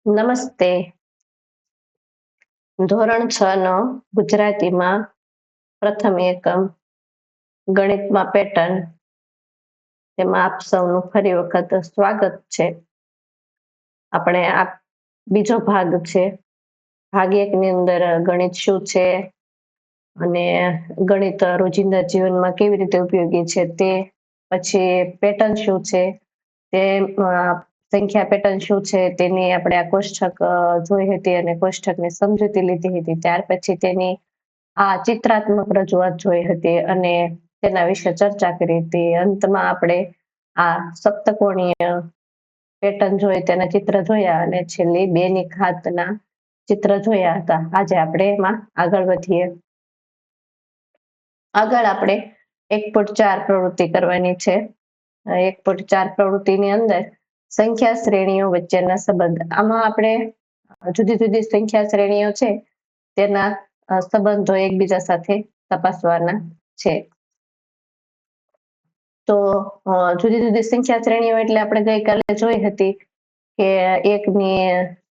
નમસ્તે. ધોરણ 6 નો ગુજરાતીમાં પ્રથમ એકમ ગણિતમાં પેટર્ન તેમાં આપ સૌનું ફરી વખત સ્વાગત છે. આપણે આ બીજો ભાગ છે. ભાગ 1 ની અંદર ગણિત શું છે અને ગણિત રોજિંદા જીવનમાં કેવી રીતે ઉપયોગી છે તે, પછી પેટર્ન શું છે તે, સંખ્યા પેટર્ન શું છે તેની આપણે આ કોષ્ટક જોઈ હતી અને કોષ્ટકની સમજૂતી લીધી હતી. ત્યાર પછી તેની આ ચિત્રાત્મક રજૂઆત જોઈ હતી અને તેના વિશે ચર્ચા કરી હતી. અંતમાં આપણે આ સપ્તકોણીય પેટર્ન જોઈ, તેના ચિત્ર જોયા અને છેલ્લી 2 ની ઘાતના ચિત્ર જોયા હતા. આજે આપણે એમાં આગળ વધીએ. આગળ આપણે 1.4 પ્રવૃત્તિ કરવાની છે. 1.4 પ્રવૃત્તિની અંદર સંખ્યા શ્રેણીઓ વચ્ચેના સંબંધ. આમાં આપણે જુદી જુદી સંખ્યા શ્રેણીઓ છે તેના સંબંધો એકબીજા સાથે તપાસવાના છે. તો જુદી જુદી સંખ્યા શ્રેણીઓ એટલે આપણે ગઈકાલે જોઈ હતી કે એકની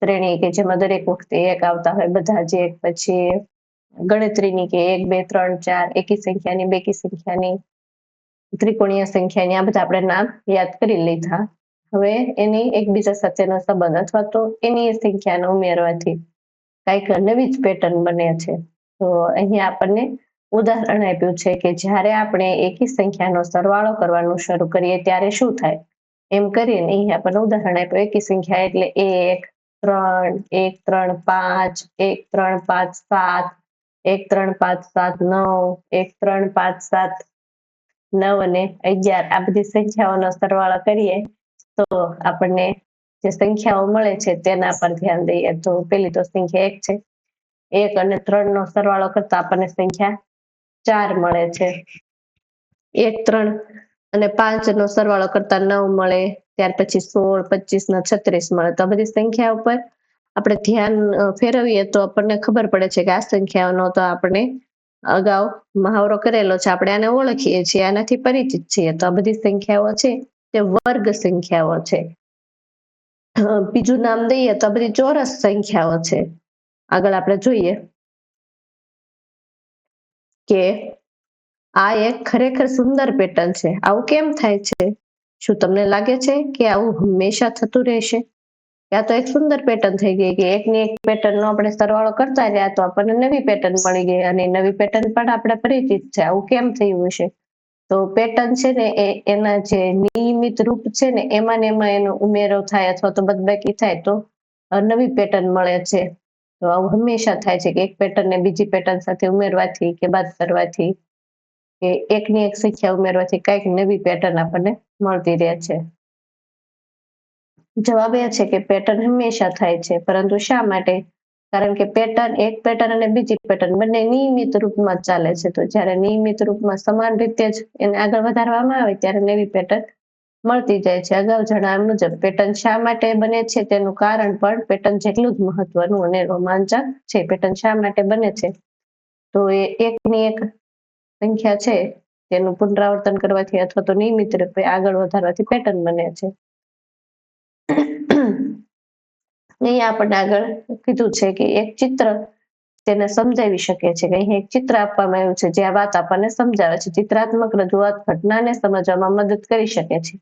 શ્રેણી કે જેમાં દરેક વખતે એક આવતા હોય બધા જ એક, પછી ગણતરીની કે 1 2 3 4 એકી સંખ્યાની, બેકી સંખ્યાની, ત્રિકોણીય સંખ્યાની, આ બધા આપણે નામ યાદ કરી લીધા. હવે એની એકબીજા સાથેનો સંબંધ અથવા તો એની સંખ્યાને ઉમેરવાથી કઈક નવી જ પેટર્ન બને છે. તો અહીંયા આપણને ઉદાહરણ આપ્યું છે કે જ્યારે આપણે એકી સંખ્યાનો સરવાળો કરવાનું શરૂ કરીએ ત્યારે શું થાય, એમ કરીને અહીંયા આપણને ઉદાહરણ આપ્યું. એકી સંખ્યા એટલે 1 3 1 3 5 1 3 5 7 1 3 5 7 9 1 3 5 7 9 અને 11 આ બધી સંખ્યાઓનો સરવાળો કરીએ તો આપણને જે સંખ્યાઓ મળે છે તેના પર ધ્યાન દઈએ તો પેલી તો સંખ્યા 1 છે. 1 અને 3 નો સરવાળો કરતા આપણને સંખ્યા 4 મળે છે. 1 3 અને 5 નો સરવાળો કરતા 9 મળે, ત્યાર પછી 16 25 ને 36 મળે. તો આ બધી સંખ્યા ઉપર આપણે ધ્યાન ફેરવીએ તો આપણને ખબર પડે છે કે આ સંખ્યાઓનો તો આપણે અગાઉ મહાવરો કરેલો છે, આપણે આને ઓળખીએ છીએ, આનાથી પરિચિત છીએ. તો આ બધી સંખ્યાઓ છે તે વર્ગ સંખ્યાઓ છે. બીજું નામ દઈએ તો આ બધી ચોરસ સંખ્યાઓ છે. આગળ આપણે જોઈએ કે આ એક ખરેખર સુંદર પેટર્ન છે. આવું કેમ થાય છે? શું તમને લાગે છે કે આવું હંમેશા થતું રહેશે? આ તો એક સુંદર પેટર્ન થઈ ગઈ કે એકની એક પેટર્નનો આપણે સરવાળો કરતા રહ્યા તો આપણને નવી પેટર્ન મળી ગઈ અને નવી પેટર્ન પણ આપણે પરિચિત છે. આવું કેમ થયું હશે? તો પેટર્ન છે ને એના જે નિયમિત રૂપ છે ને એમાં એનો ઉમેરો થાય અથવા તો બદબાકી થાય તો નવી પેટર્ન મળે છે. તો આવું હંમેશા થાય છે કે એક પેટર્નને બીજી પેટર્ન સાથે ઉમેરવાથી કે બાદ કરવાથી કે એકની એક સંખ્યા ઉમેરવાથી કઈક નવી પેટર્ન આપણને મળતી રહે છે. જવાબ એ છે કે પેટર્ન હંમેશા થાય છે, પરંતુ શા માટે? કારણ કે પેટર્ન, એક પેટર્ન અને બીજી પેટર્ન બંને નિયમિત રૂપમાં ચાલે છે. તો જ્યારે નિયમિત રૂપમાં સમાન રીતે જ એને આગળ વધારવામાં આવે ત્યારે નવી પેટર્ન મળતી જાય છે. અગાઉ જણાવ્યા મુજબ પેટર્ન શા માટે બને છે તેનું કારણ પણ પેટર્ન જેટલું જ મહત્વનું અને રોમાંચક છે. પેટર્ન શા માટે બને છે? તો એ એકની એક સંખ્યા છે તેનું પુનરાવર્તન કરવાથી અથવા તો નિયમિત રૂપે આગળ વધારવાથી પેટર્ન બને છે. અહીંયા આપણને આગળ કીધું છે કે એક ચિત્ર તેને સમજાવી શકે છે કે અહીં એક ચિત્ર આપવામાં આવ્યું છે જે આ વાત આપણને સમજાવે છે. ચિત્રાત્મક રજૂઆત ઘટનાને સમજવામાં મદદ કરી શકે છે.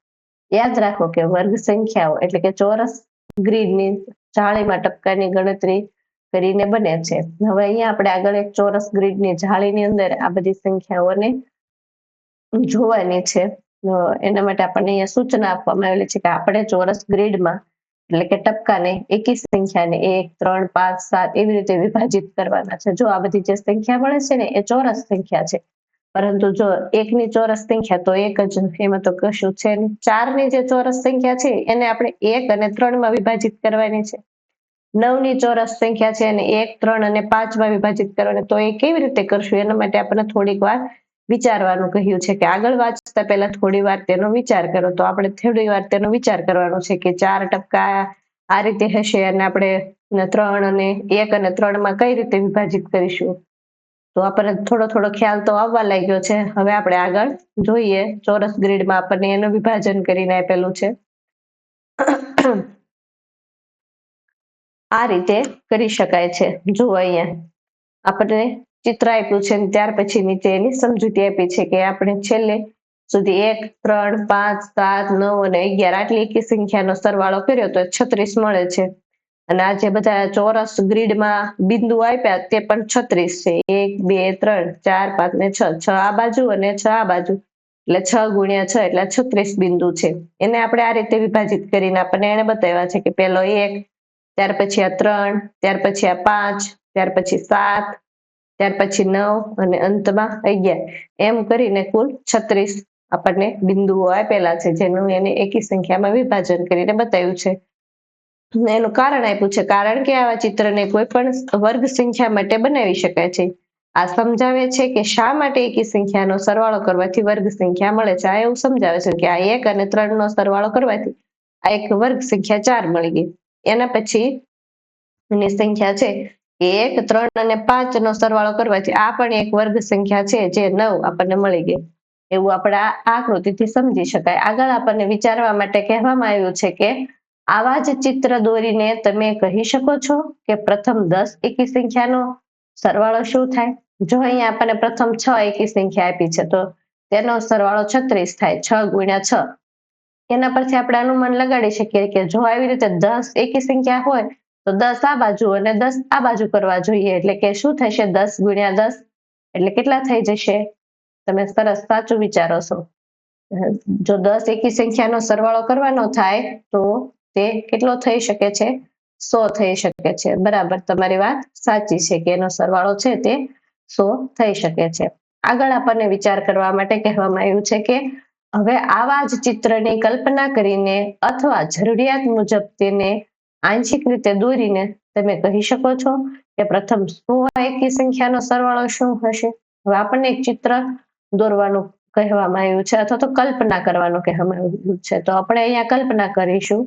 યાદ રાખો કે વર્ગ સંખ્યાઓ એટલે કે ચોરસ ગ્રીડની જાળીમાં ટપકાની ગણતરી કરીને બને છે. હવે અહીંયા આપણે આગળ એક ચોરસ ગ્રીડની જાળીની અંદર આ બધી સંખ્યાઓને જોવાની છે. એના માટે આપણને અહીંયા સૂચના આપવામાં આવેલી છે કે આપણે ચોરસ ગ્રીડમાં એટલે કે ટપકાને એકી સંખ્યાને 1 3 5 7 એવી રીતે વિભાજિત કરવાના છે. જો આ બધી જે સંખ્યા મળે છે ને એ ચોરસ સંખ્યા છે, પરંતુ જો એકની ચોરસ સંખ્યા તો એક જ, એમાં તો કશું છે નહીં. 4 ની જે ચોરસ સંખ્યા છે એને આપણે 1 અને 3 માં વિભાજિત કરવાની છે. 9 ની ચોરસ સંખ્યા છે એને 1 3 અને 5 માં વિભાજિત કરવાની. તો એ કેવી રીતે કરશું એના માટે આપણને થોડીક વાર વિચારવાનું કહ્યું છે કે આગળ વાંચતા પહેલા થોડી વાર તેનો વિચાર કરો. તો આપણે થોડી વાર તેનો વિચાર કરવાનો છે કે 4 ટપકા આ રીતે હશે અને આપણે 3 અને 1 અને 3 માં કઈ રીતે વિભાજિત કરીશું. તો આપણને થોડો થોડો ખ્યાલ તો આવવા લાગ્યો છે. હવે આપણે આગળ જોઈએ. ચોરસ ગ્રીડમાં આપણને એનું વિભાજન કરીને આપેલું છે. આ રીતે કરી શકાય છે. જુઓ અહીંયા આપણને ચિત્ર આપ્યું છે ત્યાર પછી નીચે એની સમજૂતી આપી છે કે આપણે છેલ્લે સુધી 1, 3, 5, 7, 9 અને 11 આટલી એકી સંખ્યાનો સરવાળો કર્યો તો 36 મળે છે. અને આ જે બધા ચોરસ ગ્રીડમાં બિંદુ આપ્યા તે પણ 36 છે. 1, 2, 3, 4, 5 ને 6 આ બાજુ અને 6 આ બાજુ એટલે 6 ગુણ્યા 6 એટલે 36 બિંદુ છે. એને આપણે આ રીતે વિભાજિત કરીને આપણને એને બતાવ્યા છે કે પેલો 1, ત્યાર પછી આ 3, ત્યાર પછી આ 5, ત્યાર પછી 7, ત્યાર પછી 9 અને અંતમાં 11 એમ કરીને કુલ 36 આપણને બિંદુઓ આપેલા છે જેનું એને એકી સંખ્યામાં વિભાજન કરીને બતાવ્યું છે. એનું કારણ આપ્યું છે કારણ કે આવા ચિત્રને કોઈ પણ વર્ગ સંખ્યા માટે બનાવી શકાય છે. આ સમજાવે છે કે શા માટે એકી સંખ્યાનો સરવાળો કરવાથી વર્ગ સંખ્યા મળે છે. આ એવું સમજાવે છે કે આ 1 અને 3 નો સરવાળો કરવાથી આ એક વર્ગ સંખ્યા 4 મળી ગઈ. એના પછી ની સંખ્યા છે કે 1, 3 અને 5 નો સરવાળો કરવાથી આ પણ એક વર્ગ સંખ્યા છે જે 9 આપણને મળી ગઈ. એવું આપણે આ આકૃતિથી સમજી શકાય. આગળ આપણને વિચારવા માટે કહેવામાં આવ્યું છે કે આવા જ ચિત્ર દોરીને તમે કહી શકો છો કે પ્રથમ 10 એકી સંખ્યાનો સરવાળો શું થાય. જો અહીંયા આપણને પ્રથમ 6 એકી સંખ્યા આપી છે તો તેનો સરવાળો 36 થાય. 6 ગુણ્યા 6 એના પરથી આપણે અનુમાન લગાડી શકીએ કે જો આવી રીતે 10 એકી સંખ્યા હોય તો 10 આ બાજુ અને 10 આ બાજુ કરવા જોઈએ એટલે કે શું થશે 10 ગુણ્યા 10 એટલે કેટલા થઈ જશે. તમે સરસ સાચું વિચારો છો. જો 10 એકી સંખ્યાનો સરવાળો કરવાનો થાય તો તે કેટલો થઈ શકે છે 100 થઈ શકે છે. બરાબર, તમારી વાત સાચી છે કે એનો સરવાળો છે તે 100 થઈ શકે છે. આગળ આપણને વિચાર કરવા માટે કહેવામાં આવ્યું છે કે હવે આવા જ ચિત્રની કલ્પના કરીને અથવા જરૂરિયાત મુજબ તેને આંશિક રીતે દોરીને તમે કહી શકો છો કે પ્રથમ 100 એકી સંખ્યાનો સરવાળો શું હશે. હવે આપણને એક ચિત્ર દોરવાનું કહેવામાં આવ્યું છે અથવા તો કલ્પના કરવાનું કહેવામાં આવ્યું છે તો આપણે અહીંયા કલ્પના કરીશું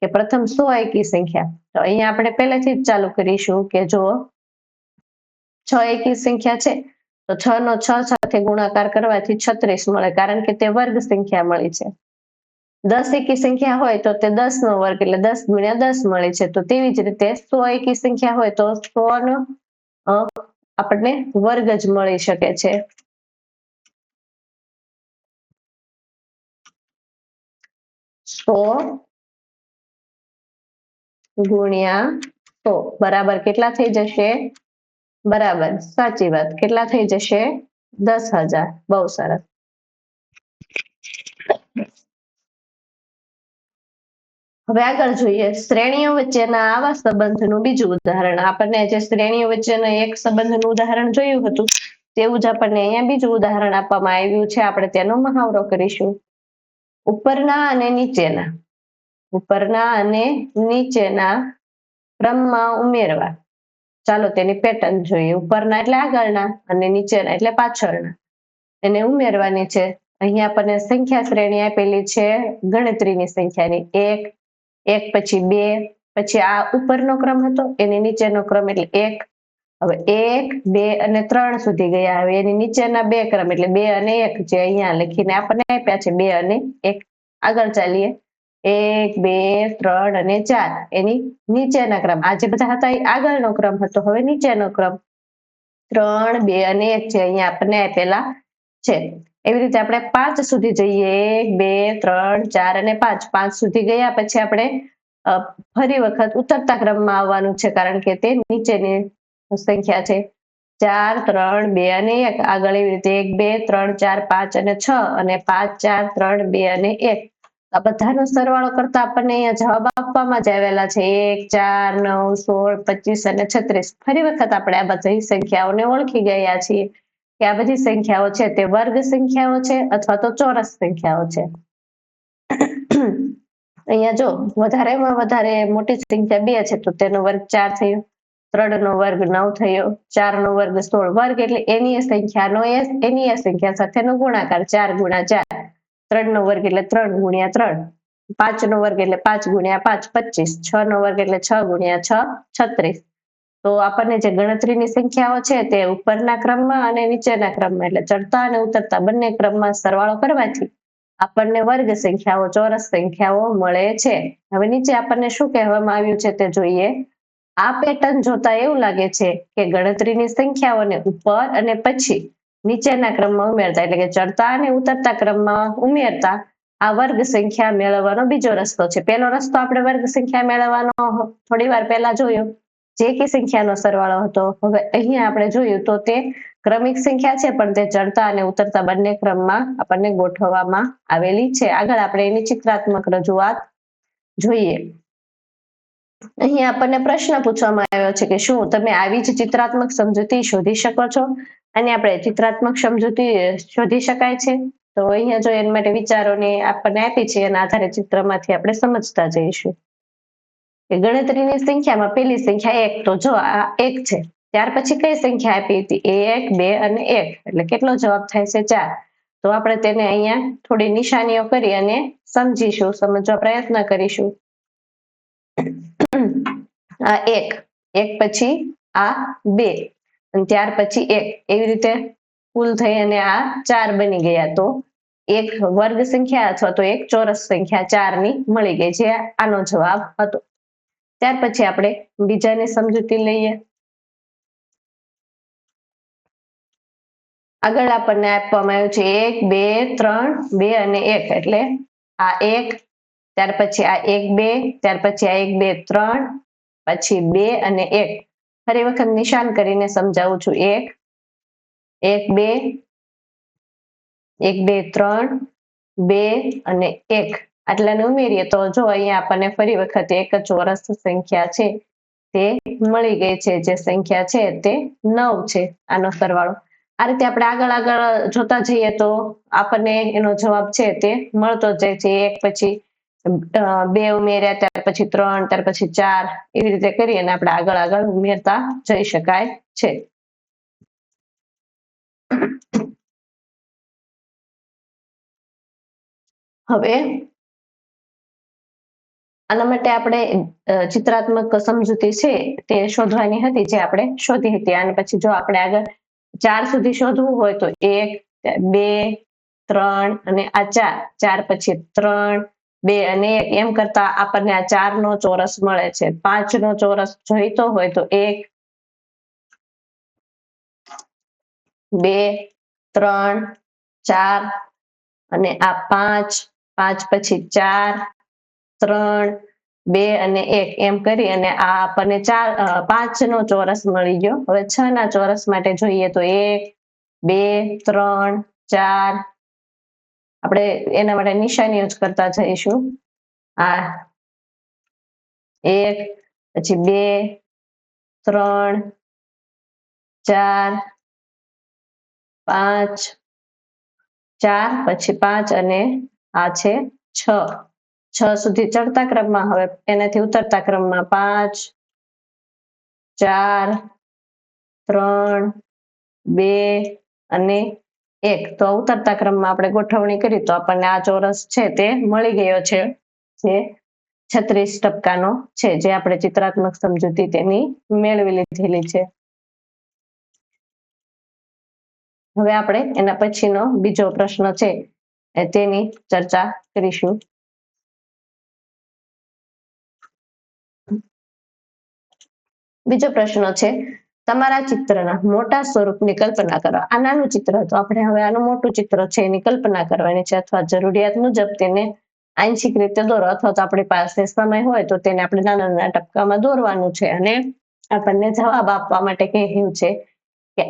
કે પ્રથમ 100 એકી સંખ્યા. તો અહીંયા આપણે પહેલેથી જ ચાલુ કરીશું કે જો 6 એકી સંખ્યા છે તો 6 નો 6 સાથે ગુણાકાર કરવાથી 36 મળે કારણ કે તે વર્ગ સંખ્યા મળી છે. 10 એકી સંખ્યા હોય તો તે 10 નો વર્ગ એટલે 10 ગુણ્યા 10 મળે છે. તો તેવી જ રીતે 100 એકી સંખ્યા હોય તો 100 નો આપણને વર્ગ જ મળી શકે છે. 100 ગુણ્યા 100 બરાબર કેટલા થઈ જશે. બરાબર, સાચી વાત. કેટલા થઈ જશે 10,000. બહુ સરસ. હવે આગળ જોઈએ શ્રેણીઓ વચ્ચેના આવા સંબંધનું બીજું ઉદાહરણ. આપણને જે શ્રેણીઓ વચ્ચેના એક સંબંધનું ઉદાહરણ જોયું હતું તેવું જ આપણને અહીંયા બીજું ઉદાહરણ આપવામાં આવ્યું છે. આપણે તેનો મહાવરો કરીશું. ઉપરના અને નીચેના ક્રમમાં ઉમેરવા. ચાલો તેની પેટર્ન જોઈએ. ઉપરના એટલે આગળના અને નીચેના એટલે પાછળના. એને ઉમેરવાની છે. અહીંયા આપણને સંખ્યા શ્રેણી આપેલી છે ગણતરીની સંખ્યાની 1, 1 પછી 2, પછી આ ઉપરનો ક્રમ હતો એની નીચેનો ક્રમ એટલે 1. હવે 1, 2 અને 3 સુધી ગયા. હવે એની નીચેના બે ક્રમ એટલે 2 અને 1 જે અહીંયા લખીને આપણને આપ્યા છે 2 અને 1. આગળ ચાલીએ 1, 2, 3 અને 4 એની નીચેના ક્રમ. આ જે બધા હતા એ આગળનો ક્રમ હતો. હવે નીચેનો ક્રમ 3, 2 અને 1 જે અહીંયા આપણને આપેલા છે. એવી રીતે આપણે 5 સુધી જઈએ 1, 2, 3, 4 અને 5. 5 સુધી ગયા પછી આપણે ફરી વખત ઉતરતા ક્રમમાં આવવાનું છે કારણ કે તે નીચેની સંખ્યા છે. 4, 3, 2 અને 1 આગળ એવી રીતે 1, 2, 3, 4, 5 અને 6 અને 5, 4, 3, 2 અને 1. આ બધાનો સરવાળો કરતા આપણને અહીંયા જવાબ આપવામાં જ આવેલા છે 1, 4, 9, 16, 25 અને 36. ફરી વખત આપણે આ બધી સંખ્યાઓને ઓળખી ગયા છીએ કે આ બધી સંખ્યાઓ છે તે વર્ગ સંખ્યાઓ છે અથવા તો ચોરસ સંખ્યાઓ છે. અહીંયા જો વધારેમાં વધારે મોટી સંખ્યા 2 છે તો તેનો વર્ગ 4 થયો. 3 નો વર્ગ 9 થયો. 4 નો વર્ગ 16. વર્ગ એટલે એની સંખ્યા સાથેનો ગુણાકાર 4 ગુણ્યા 4. 3 નો વર્ગ એટલે 3 ગુણ્યા 3. 5 નો વર્ગ એટલે 5 ગુણ્યા 5 25. 6 નો વર્ગ એટલે 6 ગુણ્યા 6 36. તો આપણને જે ગણતરીની સંખ્યાઓ છે તે ઉપરના ક્રમમાં અને નીચેના ક્રમમાં એટલે ચડતા અને ઉતરતા બંને ક્રમમાં સરવાળો કરવાથી આપણને વર્ગ સંખ્યાઓ ચોરસ સંખ્યાઓ મળે છે. હવે નીચે આપણને શું કહેવામાં આવ્યું છે તે જોઈએ. આ પેટર્ન જોતા એવું લાગે છે કે ગણતરીની સંખ્યાઓને ઉપર અને પછી નીચેના ક્રમમાં ઉમેરતા એટલે કે ચડતા અને ઉતરતા ક્રમમાં ઉમેરતા આ વર્ગ સંખ્યા મેળવવાનો બીજો રસ્તો છે. પહેલો રસ્તો આપણે વર્ગ સંખ્યા મેળવવાનો થોડી વાર પહેલા જોયો, જે કે સંખ્યાનો સરવાળો હતો. હવે અહીંયા આપણે જોયું તો તે ક્રમિક સંખ્યા છે, પણ તે ચડતા અને ઉતરતા બંને ક્રમમાં આપણને ગોઠવવામાં આવેલી છે. આગળ આપણે એની ચિત્રાત્મક રજૂઆત જોઈએ. અહીં આપણને પ્રશ્ન પૂછવામાં આવ્યો છે કે શું તમે આવી જ ચિત્રાત્મક સમજૂતી શોધી શકો છો? અને આપણે ચિત્રાત્મક સમજૂતી શોધી શકાય છે. તો અહીંયા જો એના માટે વિચારોને આપણને આપી છે, એના આધારે ચિત્રમાંથી આપણે સમજતા જઈશું. કે ગણતરીની સંખ્યામાં પહેલી સંખ્યા 1, તો જો આ 1 છે. ત્યાર પછી કઈ સંખ્યા આપી હતી? 1, 2 અને 1, એટલે કેટલો જવાબ થાય છે? 4. તો આપણે તેને અહીંયા થોડી નિશાનીઓ કરી અને સમજીશું, સમજવા પ્રયત્ન કરીશું. આ 1, 1 પછી આ 2 અને ત્યાર પછી 1, એવી રીતે કુલ થઈ અને આ 4 બની ગયા. તો એક વર્ગ સંખ્યા અથવા તો એક ચોરસ સંખ્યા 4 ની મળી ગઈ, જે આનો જવાબ હતો. ત્યાર પછી આપણે બીજાની સમજૂતી લઈએ. આગળ આપણને આપવામાં આવ્યું છે 1, 2, 3, 2 અને 1, એટલે આ 1, ત્યાર પછી આ 1, 2, ત્યાર પછી આ 1, 2, 3, પછી 2 અને 1. ફરી વખત નિશાન કરીને સમજાવું છું. 1, 1, 2, 1, 2, 3, 2 અને 1, આટલાને ઉમેરીએ તો જો અહીંયા આપણને ફરી વખત એક ચોરસ સંખ્યા છે તે મળી ગઈ છે. જે સંખ્યા છે તે 9 છે, આનો સરવાળો. આ રીતે આપણે આગળ જોતા જઈએ તો આપણને એનો જવાબ છે તે મળતો જાય છે. 1 પછી 2 ઉમેર્યા, ત્યાર પછી 3, ત્યાર પછી 4, એવી રીતે કરી અને આપણે આગળ ઉમેરતા જઈ શકાય છે. હવે આના માટે આપણે ચિત્રાત્મક સમજૂતી છે તે શોધવાની હતી, જે આપણે શોધી હતી. અને પછી જો આપણે આગળ 4 સુધી શોધવું હોય તો 1, 2, 3 અને આ 4, 4 પછી 3, 2 અને 1, એમ કરતા આપણને આ 4 નો ચોરસ મળે છે. 5 નો ચોરસ જોઈતો હોય તો 1, 2, 3, 4 અને આ 5, 5 પછી 4, 3, 2 અને 1, એમ કરી અને આ આપણને 5 નો ચોરસ મળી ગયો. હવે 6 ના ચોરસ માટે જોઈએ તો 1, 2, 3, 4, આપણે એના માટે નિશાનીઓ જ કરતા જઈશું. આ 1 પછી 2, 3, 4, 5, 4 પછી 5 અને આ છે 6. 6 સુધી ચડતા ક્રમમાં. હવે એનાથી ઉતરતા ક્રમમાં 5, 4, 3, 2 અને 1. તો ઉતરતા ક્રમમાં આપણે ગોઠવણી કરી તો આપણને આ ચોરસ છે તે મળી ગયો છે, જે 36% છે, જે આપણે ચિત્રાત્મક સમજૂતી તેની મેળવી લીધેલી છે. હવે આપણે એના પછીનો બીજો પ્રશ્ન છે તેની ચર્ચા કરીશું. બીજો પ્રશ્ન છે, તમારા ચિત્રના મોટા સ્વરૂપની કલ્પના કરો. આ નાનું ચિત્ર હતું, આપણે હવે આનું મોટું ચિત્ર છે એની કલ્પના કરવાની છે, અથવા જરૂરિયાત મુજબ તેને આંશિક રીતે દોરો, અથવા તો આપણી પાસે સમય હોય તો તેને આપણે નાના નાના ટપકામાં દોરવાનું છે. અને આપણને જવાબ આપવા માટે કહ્યું છે કે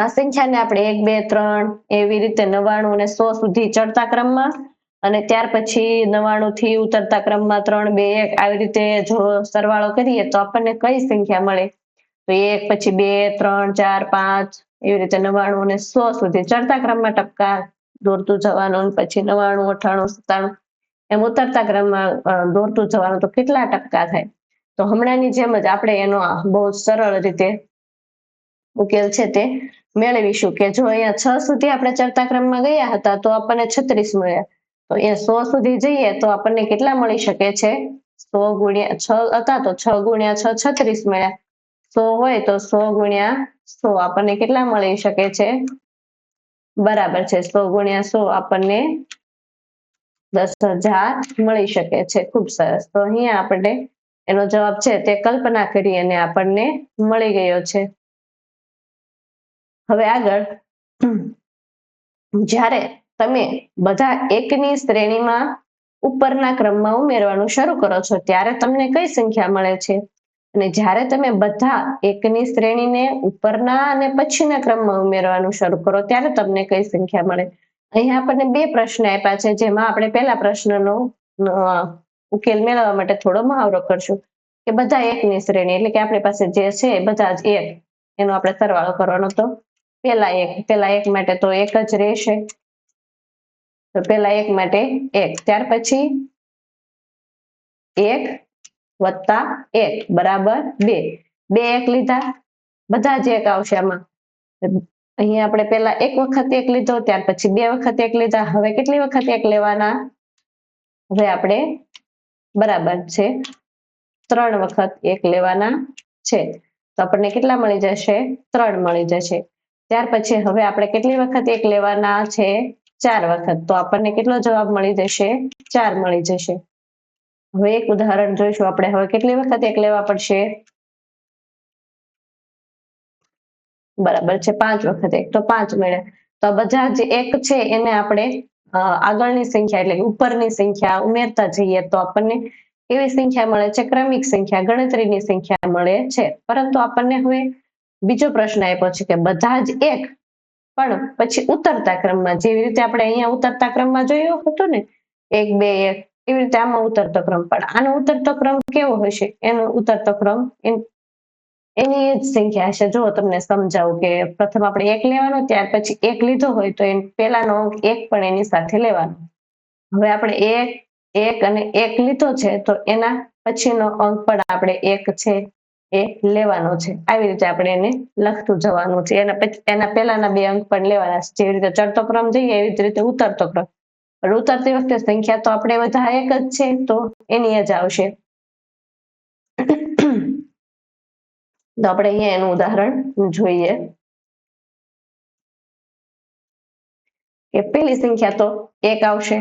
આ સંખ્યાને આપણે 1, 2, 3 એવી રીતે 99 અને 100 સુધી ચડતા ક્રમમાં, અને ત્યાર પછી 99 થી ઉતરતા ક્રમમાં 3, 2, 1 આવી રીતે જો સરવાળો કરીએ તો આપણને કઈ સંખ્યા મળે? તો 1 પછી 2, 3, 4, 5 એવી રીતે 99 અને 100 સુધી ચડતા ક્રમમાં ટપકા દોરતું જવાનું. પછી 99, 98, 97 એમ ઉતરતા ક્રમમાં દોરતું જવાનું. તો કેટલા ટપકા થાય? તો હમણાંની જેમ જ આપણે એનો બહુ સરળ રીતે ઉકેલ છે તે મેળવીશું. કે જો અહીંયા 6 સુધી આપણે ચડતા ક્રમમાં ગયા હતા તો આપણને 36 મળ્યા. તો એ 100 સુધી જઈએ તો આપણને કેટલા મળી શકે છે? 100 ગુણ્યા 6 હતા તો 6 ગુણ્યા 6 36 મળ્યા. 100 હોય તો 100 ગુણ્યા 100 આપણને કેટલા મળી શકે છે? બરાબર છે, 100 ગુણ્યા 100 આપણને 10,000 મળી શકે છે. ખૂબ સરસ. તો અહીંયા આપણે એનો જવાબ છે તે કલ્પના કરી અને આપણને મળી ગયો છે. હવે આગળ, જ્યારે તમે બધા એકની શ્રેણીમાં ઉપરના ક્રમમાં ઉમેરવાનું શરૂ કરો છો ત્યારે તમને કઈ સંખ્યા મળે છે? અને જ્યારે તમે બધા એકની શ્રેણીને ઉપરના અને પછીના ક્રમમાં ઉમેરવાનું શરૂ કરો ત્યારે તમને કઈ સંખ્યા મળે? અહીંયા આપણને બે પ્રશ્ન આપ્યા છે, જેમાં આપણે પહેલા પ્રશ્નનો ઉકેલ મેળવવા માટે થોડો મહાવરો કરશું કે બધા એકની શ્રેણી એટલે કે આપણી પાસે જે છે બધા જ એક, એનો આપણે સરવાળો કરવાનો. તો પેલા એક માટે તો એક જ રહેશે, તો પેલા એક માટે એક, ત્યાર પછી 1 + 1 બરાબર 2, બે એક લીધા, બધા જ એક આવશે આમાં. અહીંયા આપણે પેલા એક વખત એક લીધો, ત્યાર પછી બે વખત એક લીધા. હવે કેટલી વખત એક લેવાના? હવે આપણે બરાબર છે 3 વખત એક લેવાના છે, તો આપણને કેટલા મળી જશે? 3 મળી જશે. ત્યાર પછી હવે આપણે કેટલી વખત એક લેવાના છે? 4 વખત, તો આપણને કેટલો જવાબ મળી જશે? 4 મળી જશે. હવે એક ઉદાહરણ જોઈશું આપણે. હવે કેટલી વખત એક લેવા પડશે? બરાબર છે 5 વખત એક, તો 5 મળ્યા. તો બધા જે એક છે એને આપણે આગળની સંખ્યા એટલે ઉપરની સંખ્યા ઉમેરતા જઈએ તો આપણને એવી સંખ્યા મળે છે, ક્રમિક સંખ્યા, ગણતરીની સંખ્યા મળે છે. પરંતુ આપણને હવે બીજો પ્રશ્ન આપ્યો છે કે બધા જ એક પણ પછી ઉતરતા ક્રમમાં, જેવી રીતે આપણે અહીંયા ઉતરતા ક્રમમાં જોયું હતું ને 1 2 1, એવી રીતે આમાં ઉતરતો ક્રમ. પણ આનો ઉતરતો ક્રમ કેવો હશે? એનો ઉતરતો ક્રમ એની જ સંખ્યા હશે. જો તમને સમજાવું કે પ્રથમ આપણે એક લેવાનો, ત્યાર પછી એક લીધો હોય તો પેલાનો અંક એક પણ એની સાથે લેવાનો. હવે આપણે એક અને એક લીધો છે તો એના પછીનો અંક પણ આપણે એક છે એ લેવાનો છે. આવી રીતે આપણે એને લખતું જવાનું છે. એના પહેલાના બે અંક પણ લેવાના છે. જેવી રીતે ચડતો ક્રમ જઈએ એવી જ રીતે ઉતરતો ક્રમ. પણ ઉતરતી વખતે સંખ્યા તો આપણે બધા એક જ છે તો એની જ આવશે. તો આપણે અહીંયા એનું ઉદાહરણ જોઈએ કે પેલી સંખ્યા તો 1 આવશે,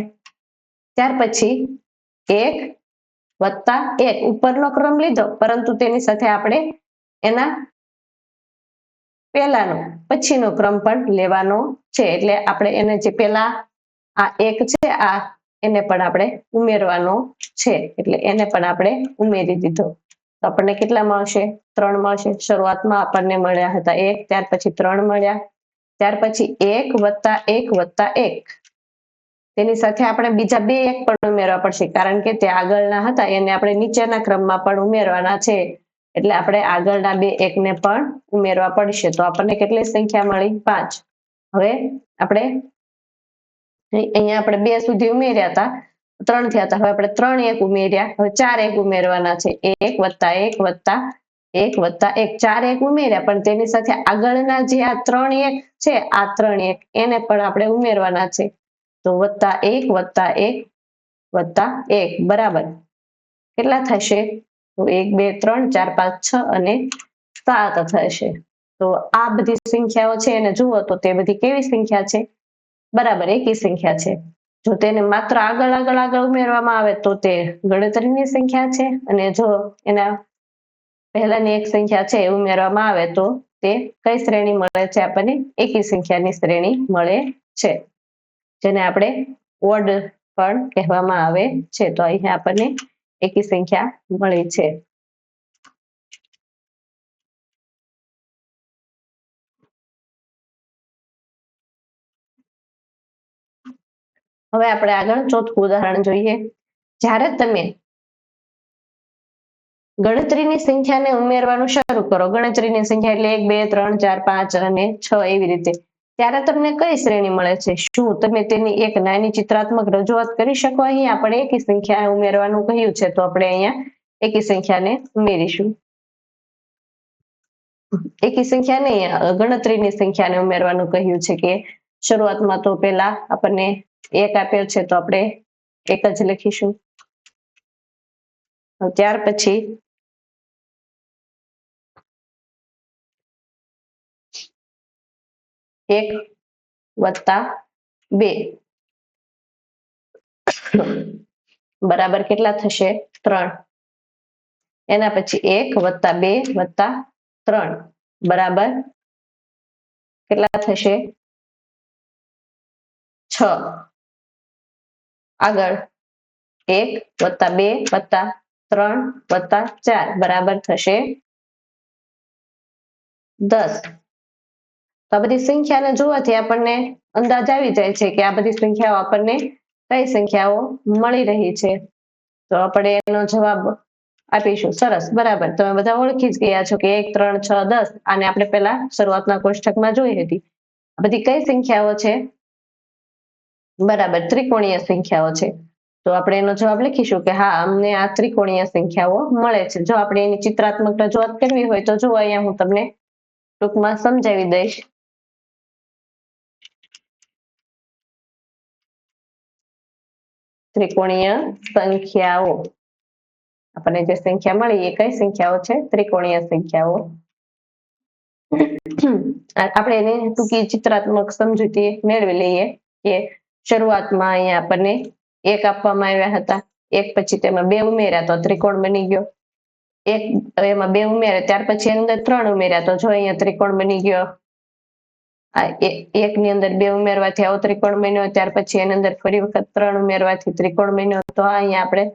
ત્યાર પછી 1 + 1 ઉપરનો ક્રમ લીધો, પરંતુ તેની સાથે આપણે એના પહેલાનો પછીનો ક્રમ પણ લેવાનો છે. એટલે આપણે એને જે પેલા આ 1 છે આ એને પણ આપણે ઉમેરવાનો છે, એટલે એને પણ આપણે ઉમેરી દીધો. તો આપણને કેટલા મળશે? 3 મળશે. શરૂઆતમાં આપણને મળ્યા હતા 1, ત્યાર પછી 3 મળ્યા, ત્યાર પછી 1 + 1 + 1, તેની સાથે આપણે બીજા બે એક પણ ઉમેરવા પડશે, કારણ કે તે આગળના હતા એને આપણે નીચેના ક્રમમાં પણ ઉમેરવાના છે, એટલે આપણે આગળના બે એકને પણ ઉમેરવા પડશે. તો આપણને કેટલી સંખ્યા મળી? 5. હવે આપણે અહીંયા આપણે 2 સુધી ઉમેર્યા હતા, 3 થયા હતા. હવે આપણે 3 એક ઉમેર્યા, હવે 4 એક ઉમેરવાના છે. 1 + 1 + 1 + 1, 4 એક ઉમેર્યા, પણ તેની સાથે આગળના જે આ 3 એક છે, આ 3 એક એને પણ આપણે ઉમેરવાના છે. તો +1 + 1 + 1 બરાબર કેટલા થશે? તો 1 2 3 4 5 6 અને 7 થશે. તો આ બધી સંખ્યાઓ છે એને જુઓ તો તે બધી કેવી સંખ્યા છે? બરાબર એકી સંખ્યા છે. જો તેને માત્ર આગળ ઉમેરવામાં આવે તો તે ગણતરીની સંખ્યા છે, અને જો એના પહેલાની એક સંખ્યા છે એ ઉમેરવામાં આવે તો તે કઈ શ્રેણી મળે છે? આપણને એકી સંખ્યાની શ્રેણી મળે છે, જેને આપણે ઓડ પણ કહેવામાં આવે છે. તો અહીંયા આપણને એકી સંખ્યા મળી છે. હવે આપણે આગળ ચોથું ઉદાહરણ જોઈએ. જ્યારે તમે ગણતરીની સંખ્યાને ઉમેરવાનું શરૂ કરો, ગણતરીની સંખ્યા એટલે 1 2 3 4 5 અને 6 એવી રીતે, ત્યારે તમને કઈ શ્રેણી મળે છે? શું તમે તેની એક નાની ચિત્રાત્મક રજૂઆત કરી શકો? અહીં આપણે એકી સંખ્યા ઉમેરવાનું કહ્યું છે, તો આપણે અહીંયા એકી સંખ્યાને ઉમેરીશું. એકી સંખ્યા નહીં, ગણતરીની સંખ્યાને ઉમેરવાનું કહ્યું છે કે શરૂઆતમાં તો પેલા આપણને 1 આપ્યો છે તો આપણે 1 જ લખીશું. ત્યાર પછી 1 + 2 બરાબર કેટલા થશે? 3. એના પછી 1 વત્તા 2 વત્તા 3 બરાબર કેટલા થશે 6 આગળ 1 વત્તા 2 વત્તા 3 વત્તા 4 બરાબર થશે 10 તો આ બધી સંખ્યાને જોવાથી આપણને અંદાજ આવી જાય છે કે આ બધી સંખ્યાઓ આપણને કઈ સંખ્યાઓ મળી રહી છે તો આપણે એનો જવાબ આપીશું સરસ બરાબર તમે બધા ઓળખી જ ગયા છો કે 1 3 6 10 આને આપણે પહેલા શરૂઆતના કોષ્ટકમાં જોઈ હતી આ બધી કઈ સંખ્યાઓ છે બરાબર ત્રિકોણીય સંખ્યાઓ છે તો આપણે એનો જવાબ લખીશું કે હા અમને આ ત્રિકોણીય સંખ્યાઓ મળે છે જો આપણે એની ચિત્રાત્મક રજૂઆત કરવી હોય તો જો અહીંયા હું તમને ટૂંકમાં સમજાવી દઈશ ત્રિકોણીય સંખ્યાઓ આપણને જે સંખ્યા મળી એ કઈ સંખ્યાઓ છે ત્રિકોણીય સંખ્યાઓ આપણે એની ટૂંકી ચિત્રાત્મક સમજૂતી મેળવી લઈએ કે શરૂઆતમાં અહીંયા આપણને 1 આપવામાં આવ્યા હતા 1 પછી તેમાં 2 ઉમેર્યા તો ત્રિકોણ બની ગયો 1 એમાં 2 ઉમેર્યા ત્યાર પછી એની અંદર 3 ઉમેર્યા તો જો અહીંયા ત્રિકોણ બની ગયો આ 1 ની અંદર 2 ઉમેરવાથી આવો ત્રિકોણ બન્યો ત્યાર પછી એની અંદર ફરી વખત 3 ઉમેરવાથી ત્રિકોણ બન્યો તો અહીંયા આપણે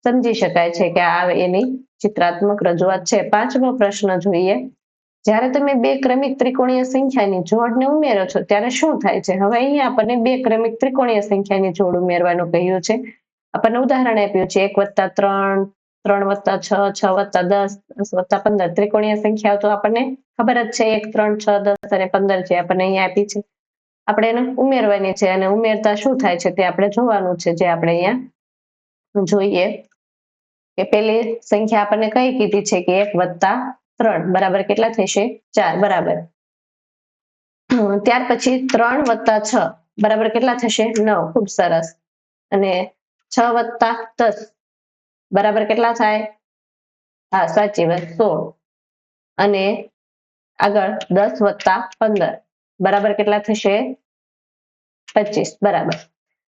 સમજી શકાય છે કે આ એની ચિત્રાત્મક રજૂઆત છે પાંચમો પ્રશ્ન જોઈએ જ્યારે તમે બે ક્રમિક ત્રિકોણીય સંખ્યાની જોડને ઉમેરો છો ત્યારે શું થાય છે હવે અહીંયા આપણને બે ક્રમિક ત્રિકોણીય સંખ્યાની જોડ ઉમેરવાનું કહ્યું છે આપણને ઉદાહરણ આપ્યું છે 1 વત્તા 3 3 વત્તા 6 6 વત્તા 10 10 વત્તા 15 ત્રિકોણીય સંખ્યાઓ તો આપણને ખબર જ છે 1 3 6 10 અને 15 છે આપણને અહીંયા આપી છે આપણે એને ઉમેરવાની છે અને ઉમેરતા શું થાય છે તે આપણે જોવાનું છે જે આપણે અહીંયા જોઈએ કે પેલી સંખ્યા આપણને કઈ કીધી છે કે 1 વત્તા 3 બરાબર કેટલા થશે 4 બરાબર ત્યાર પછી 3 વત્તા 6 બરાબર કેટલા થશે 9 ખૂબ સરસ અને 6 વત્તા 10 બરાબર કેટલા થાય હા સાચી વાત 16 અને આગળ 10 વત્તા 15 બરાબર કેટલા થશે 25 બરાબર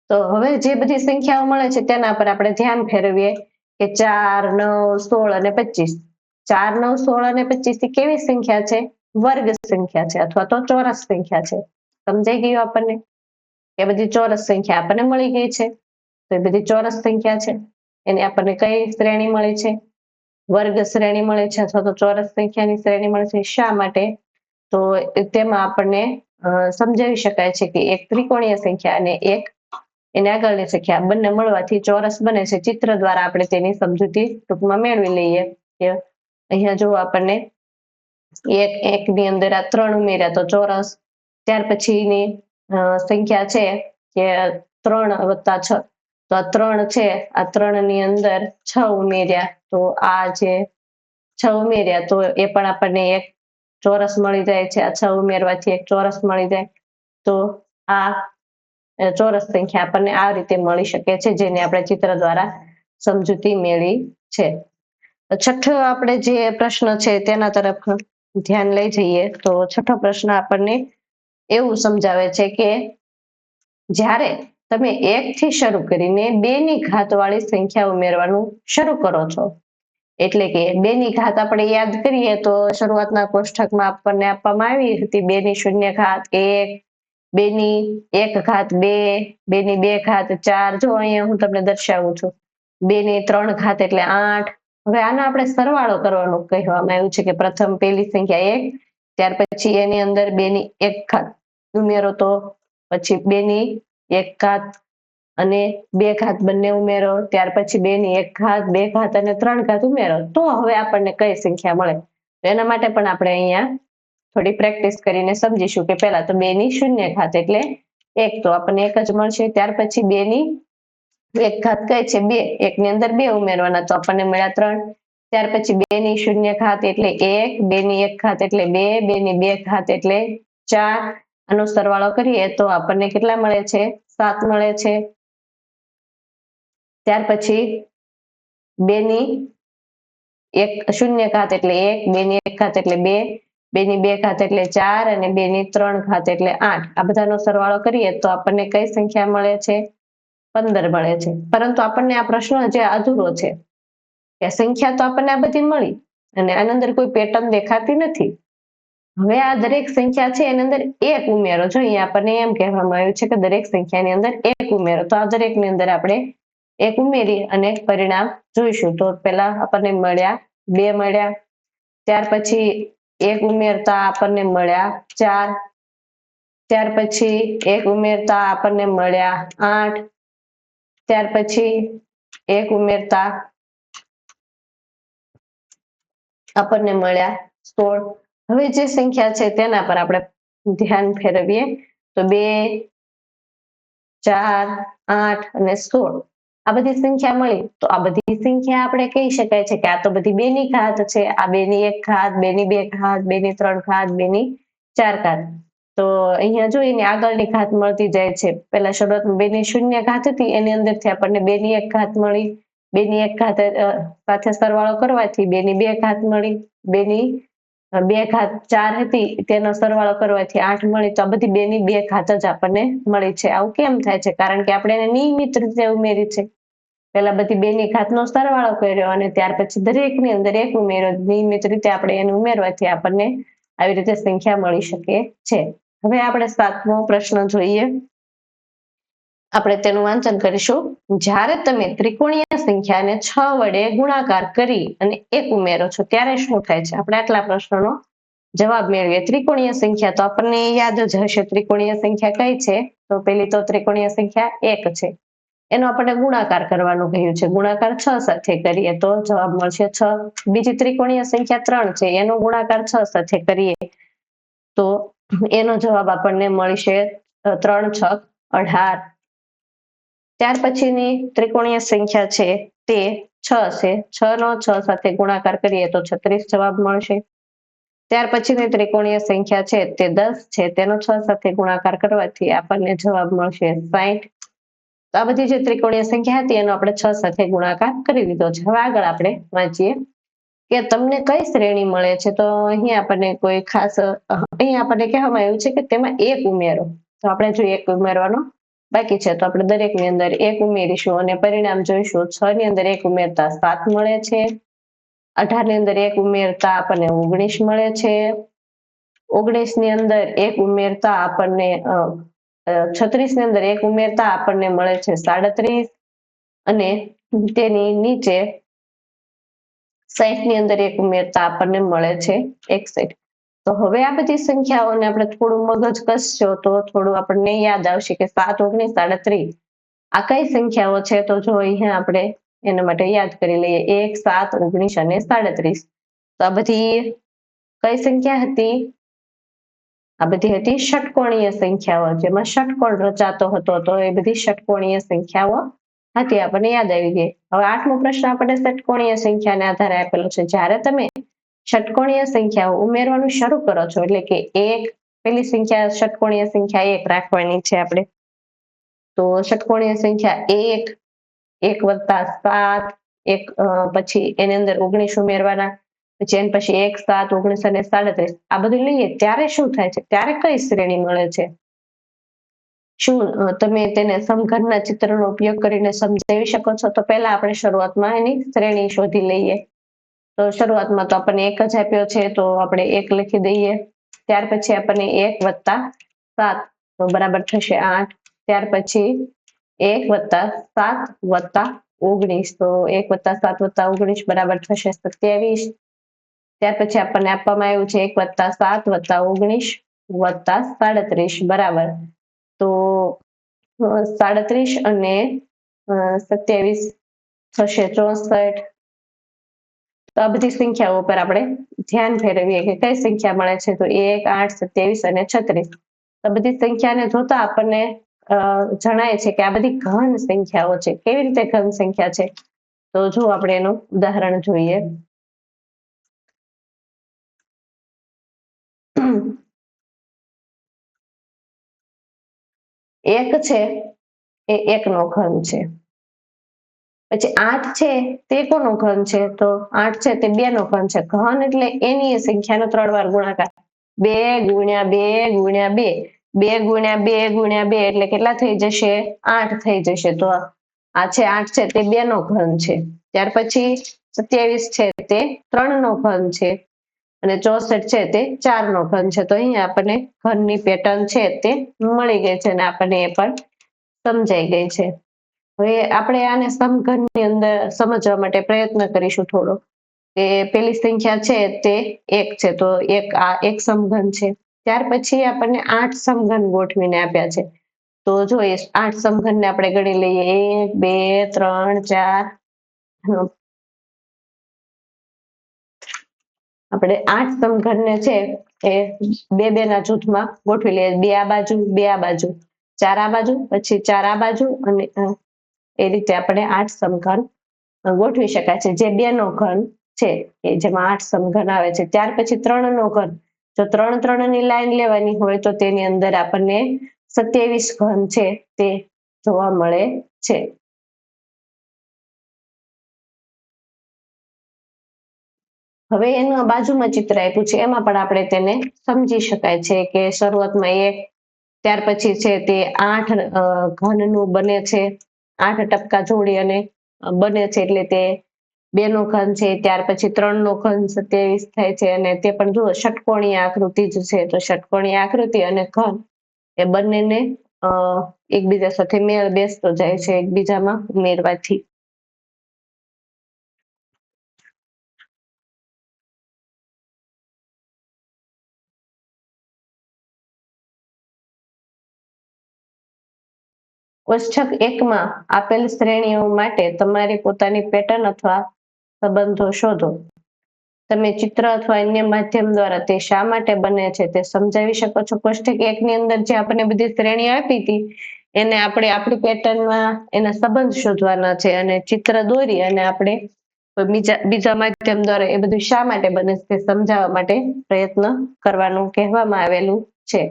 તો હવે જે બધી સંખ્યાઓ મળે છે તેના પર આપણે ધ્યાન ફેરવીએ કે 4 9 16 અને 25 4 9 16 અને 25 એ કેવી સંખ્યા છે વર્ગ સંખ્યા છે અથવા તો ચોરસ સંખ્યા છે સમજાઈ ગયું આપણને એ બધી ચોરસ સંખ્યા આપણને મળી ગઈ છે તો એ બધી ચોરસ સંખ્યા છે એની આપણને કઈ શ્રેણી મળી છે વર્ગ શ્રેણી મળે છે અથવા તો ચોરસ સંખ્યાની શ્રેણી મળે છે શા માટે તો તેમાં આપણને સમજાવી શકાય છે કે એક ત્રિકોણીય સંખ્યા અને એક એની આગળની સંખ્યા બંને મળવાથી ચોરસ બને છે ચિત્ર દ્વારા આપણે તેની સમજૂતી ટૂંકમાં મેળવી લઈએ કે અહીંયા જો આપણને એક ની અંદર આ 3 ઉમેર્યા તો ચોરસ ત્યાર પછીની સંખ્યા છે કે 3 વત્તા 6 તો આ 3 છે આ 3 ની અંદર 6 ઉમેર્યા તો આ જે 6 ઉમેર્યા તો એ પણ આપણને એક ચોરસ મળી જાય છે આ 6 ઉમેરવાથી એક ચોરસ મળી જાય તો આ ચોરસ સંખ્યા આપણને આ રીતે મળી શકે છે જેને આપણે ચિત્ર દ્વારા સમજૂતી મેળવી છે છઠ્ઠો આપણે જે પ્રશ્ન છે તેના તરફ ધ્યાન લઈ જઈએ તો છઠ્ઠો પ્રશ્ન આપણને એવું સમજાવે છે કે જ્યારે તમે 1 થી શરૂ કરીને 2 ની ઘાત વાળી સંખ્યા ઉમેરવાનું શરૂ કરો છો એટલે કે 2 ની ઘાત આપણે યાદ કરીએ તો શરૂઆતના કોષ્ટકમાં આપણને આપવામાં આવી હતી 2 ની શૂન્ય ઘાત 1 2 ની 1 ઘાત 2 2 ની 2 ઘાત 4 જો અહીંયા હું તમને દર્શાવું છું 2 ની 3 ઘાત એટલે 8 હવે આનો આપણે સરવાળો કરવાનું કહેવામાં આવ્યું છે કે પ્રથમ પેલી સંખ્યા 1 ત્યાર પછી એની અંદર 2 ની 1 ઘાત ઉમેરો તો પછી 2 ની 1 ઘાત અને 2 ઘાત બંને ઉમેરો ત્યાર પછી 2 ની 1 ઘાત 2 ઘાત અને 3 ઘાત ઉમેરો તો હવે આપણને કઈ સંખ્યા મળે એના માટે પણ આપણે અહીંયા થોડી પ્રેક્ટિસ કરીને સમજીશું કે પહેલા તો 2 ની શૂન્ય ઘાત એટલે 1 તો આપણને 1 જ મળશે ત્યાર પછી 2 ની 1 ઘાત કઈ છે 2 1 ની અંદર 2 ઉમેરવાના તો આપણને મળ્યા 3 ત્યાર પછી 2 ની શૂન્ય ઘાત એટલે 1 2 ની 1 ઘાત એટલે 2 2 ની 2 ઘાત એટલે 4 આનો સરવાળો કરીએ તો આપણને કેટલા મળે છે 7 મળે છે ત્યાર પછી 2 ની 1 શૂન્ય ઘાત એટલે 1 2 ની 1 ઘાત એટલે 2 2 ની 2 ઘાત એટલે 4 અને 2 ની 3 ઘાત એટલે 8 આ બધાનો સરવાળો કરીએ તો આપણને કઈ સંખ્યા મળે છે 15 મળે છે પરંતુ આપણને આ પ્રશ્ન જે અધૂરો છે કે સંખ્યા તો આપણને આ બધી મળી અને આની અંદર કોઈ પેટર્ન દેખાતી નથી. હવે આ દરેક સંખ્યા છે એની અંદર એક ઉમેરો. જો અહીંયા આપણને એમ કહેવામાં આવ્યું છે કે દરેક સંખ્યાની અંદર એક ઉમેરો, તો આ દરેકની અંદર આપણે એક ઉમેરી અને પરિણામ જોઈશું. તો પહેલા આપણને મળ્યા 2 મળ્યા, ત્યાર પછી એક ઉમેરતા આપણને મળ્યા 4, ત્યાર પછી એક ઉમેરતા આપણને મળ્યા 8, ત્યાર પછી એક ઉમેરતા આપણને મળ્યા 16. હવે જે સંખ્યા છે તેના પર આપણે ધ્યાન ફેરવીએ તો 2, 4, 8 અને 16 આ બધી સંખ્યા મળી. તો આ બધી સંખ્યા આપણે કહી શકાય છે કે આ તો બધી 2 ની ઘાત છે, આ 2 ની 1 ઘાત, 2 ની 2 ઘાત, 2 ની 3 ઘાત, 2 ની 4 ઘાત. તો અહીંયા જોઈને આગળની ઘાત મળતી જાય છે. પહેલા શરૂઆતમાં 2 ની શૂન્ય ઘાત હતી, એની અંદરથી આપણને 2 ની 1 ઘાત મળી, 2 ની 1 ઘાત સાથે સરવાળો કરવાથી 2 ની 2 ઘાત મળી, 2 ની 2 ઘાત 4 હતી તેનો સરવાળો કરવાથી 8 મળી. તો આ બધી 2 ની 2 ઘાત જ આપણને મળી છે. આવું કેમ થાય છે? કારણ કે આપણે એને નિયમિત રીતે ઉમેરી છે. પહેલા બધી 2 ની ઘાતનો સરવાળો કર્યો અને ત્યાર પછી દરેકની અંદર એક ઉમેર્યો. નિયમિત રીતે આપણે એને ઉમેરવાથી આપણને આવી રીતે સંખ્યા મળી શકે છે. હવે આપણે 7મો પ્રશ્ન જોઈએ. આપણે તેનું વાંચન કરીશું. જ્યારે તમે ત્રિકોણીય સંખ્યાને 6 વડે ગુણાકાર કરી અને 1 ઉમેરો છો ત્યારે શું થાય છે? આપણે આટલા પ્રશ્નનો જવાબ મેળવીએ. ત્રિકોણીય સંખ્યા તો આપણને યાદ જ હશે. ત્રિકોણીય સંખ્યા કઈ છે? તો પહેલી તો ત્રિકોણીય સંખ્યા 1 છે. એનો આપણે ગુણાકાર કરવાનું કહ્યું છે. ગુણાકાર 6 સાથે કરીએ તો જવાબ મળશે 6. બીજી ત્રિકોણીય સંખ્યા 3 છે, એનો ગુણાકાર 6 સાથે કરીએ તો એનો જવાબ આપણને મળશે 3 6 18. ત્યાર પછીની ત્રિકોણીય સંખ્યા છે તે 6 છે. 6 નો 6 સાથે ગુણાકાર કરીએ તો 36 જવાબ મળશે. ત્યાર પછીની ત્રિકોણીય સંખ્યા છે તે 10 છે, તેનો 6 સાથે ગુણાકાર કરવાથી આપણને જવાબ મળશે 60. તો આ બધી જે ત્રિકોણીય સંખ્યા હતી એનો આપણે 6 સાથે ગુણાકાર કરી લીધો છે. હવે આગળ આપણે વાંચીએ કે તમને કઈ શ્રેણી મળે છે. તો અહીં આપણને કોઈ ખાસ અહીં આપણને કહેવામાં આવ્યું છે કે તેમાં એક ઉમેરો. તો આપણે જો એક ઉમેરવાનો બાકી છે તો આપણે દરેકની અંદર એક ઉમેરીશું અને પરિણામ જોઈશું. 6 ની અંદર એક ઉમેરતા 7 મળે છે, 18 ની અંદર એક ઉમેરતા આપણને 19 મળે છે, 19 ની અંદર એક ઉમેરતા આપણને 36 ની અંદર એક ઉમેરતા આપણને મળે છે 37 અને તેની નીચે 60 ની અંદર એક ઉમેરતા આપણને મળે છે 61. તો હવે આ બધી સંખ્યાઓને આપણે થોડું મગજ કસશો તો થોડું આપણને યાદ આવશે કે 7 19 37 આ કઈ સંખ્યાઓ છે. તો જો અહીંયા આપણે એના માટે યાદ કરી લઈએ 1 7 19 અને 37. તો આ બધી કઈ સંખ્યા હતી? આ બધી હતી ષટકોણીય સંખ્યાઓ, જેમાં ષટકોણ રચાતો હતો. તો એ બધી ષટકોણીય સંખ્યાઓ હતી, આપણને યાદ આવી ગઈ. હવે 8મો પ્રશ્ન આપણને ષટકોણીય સંખ્યાને આધારે આપેલો છે. જ્યારે તમે ષટકોણીય સંખ્યાઓ ઉમેરવાનું શરૂ કરો છો એટલે કે પેલી સંખ્યા ષટકોણીય સંખ્યા 1 રાખવાની છે આપણે. તો ષટકોણીય સંખ્યા 1 1 + 7 પછી એની અંદર 19 ઉમેરવાના, પછી એની પછી 1 7 19 અને 37 આ બધું લઈએ ત્યારે શું થાય છે? ત્યારે કઈ શ્રેણી મળે છે? શું તમે તેને સમઘનના ચિત્રનો ઉપયોગ કરીને સમજાવી શકો છો? તો પહેલા આપણે શરૂઆતમાં એની શ્રેણી શોધી લઈએ. તો શરૂઆતમાં તો આપણને 1 જ આપ્યો છે તો આપણે 1 લખી દઈએ. ત્યાર પછી આપણને 1 + 7 તો બરાબર થશે 8. ત્યાર પછી 1 + 7 + 19 તો 1 + 7 + 19 બરાબર થશે 27. ત્યાર પછી આપણને આપવામાં આવ્યું છે 1 + 7 + 19 + 37 બરાબર. તો 37 અને 27 થશે 64. તો આ બધી સંખ્યાઓ પર આપણે ધ્યાન ફેરવીએ કે કઈ સંખ્યા મળે છે. તો 1 8 27 અને 36 આ બધી સંખ્યાને જોતા આપણને જણાય છે કે આ બધી ઘન સંખ્યાઓ છે. કેવી રીતે ઘન સંખ્યા છે? તો જો આપણે એનું ઉદાહરણ જોઈએ. 1 છે એ 1 નો ઘન છે. પછી 8 છે તે કોનો ઘન છે? તો 8 છે તે 2 નો ઘન છે. ઘન એટલે એની સંખ્યાનો 3 વાર ગુણાકાર. 2 × 2 × 2 2 × 2 × 2 એટલે કેટલા થઈ જશે? 8 થઈ જશે. તો આ છે 8 છે તે 2 નો ઘન છે. ત્યાર પછી 27 છે તે 3 નો ઘન છે અને 64 છે તે 4 નો ઘન છે. તો અહીંયા આપણને ઘનની પેટર્ન છે તે મળી ગઈ છે અને આપણને એ પણ સમજાઈ ગઈ છે. હવે આપણે આને સમઘનની અંદર સમજવા માટે પ્રયત્ન કરીશું થોડો, કે પેલી સંખ્યા છે તે 1 છે, તો આ એક સમઘન છે. ત્યાર પછી આપણને 8 સમઘન ગોઠવીને આપ્યા છે. તો જો એ 8 સમઘનને આપણે ગણી લઈએ, 1 2 3 4, આપણે 8 સમઘનને છે એ બે બે ના જૂથમાં ગોઠવી લઈએ. 2 આ બાજુ, 2 આ બાજુ, 4 આ બાજુ, પછી 4 આ બાજુ, અને એ રીતે આપણે 8 સમઘન ગોઠવી શકાય છે. જે 2 નો ઘન છે એ જેમાં 8 સમઘન આવે છે. ત્યાર પછી 3 નો ઘન, જો 3 3 ની લાઈન લેવાની હોય તો તેની અંદર આપણને 27 ઘન છે તે જોવા મળે છે. હવે એનું બાજુમાં ચિત્ર આપ્યું છે, એમાં પણ આપણે તેને સમજી શકાય છે કે શરૂઆતમાં 1, ત્યાર પછી છે તે 8 ઘનનું બને છે, 8 ટપકા જોડી અને બને છે, એટલે તે 2 નો ઘન છે. ત્યાર પછી 3 નો ઘન 27 થાય છે, અને તે પણ જુઓ ષટકોણીય આકૃતિ જ છે. તો ષટકોણીય આકૃતિ અને ઘન એ બંનેને એકબીજા સાથે મેળ બેસતો જાય છે એકબીજામાં ઉમેરવાથી. કોષ્ટક 1 માં આપેલ શ્રેણીઓ માટે તમારી પોતાની પેટર્ન અથવા સંબંધો શોધો. તમે ચિત્ર અથવા અન્ય માધ્યમ દ્વારા તે શા માટે બને છે તે સમજાવી શકો છો. કોષ્ટક 1 ની અંદર જે આપણને બધી શ્રેણીઓ આપી હતી એને આપણે આપણી પેટર્નમાં એના સંબંધ શોધવાના છે, અને ચિત્ર દોરી અને આપણે બીજા માધ્યમ દ્વારા એ બધું શા માટે બને છે તે સમજાવવા માટે પ્રયત્ન કરવાનું કહેવામાં આવેલું છે.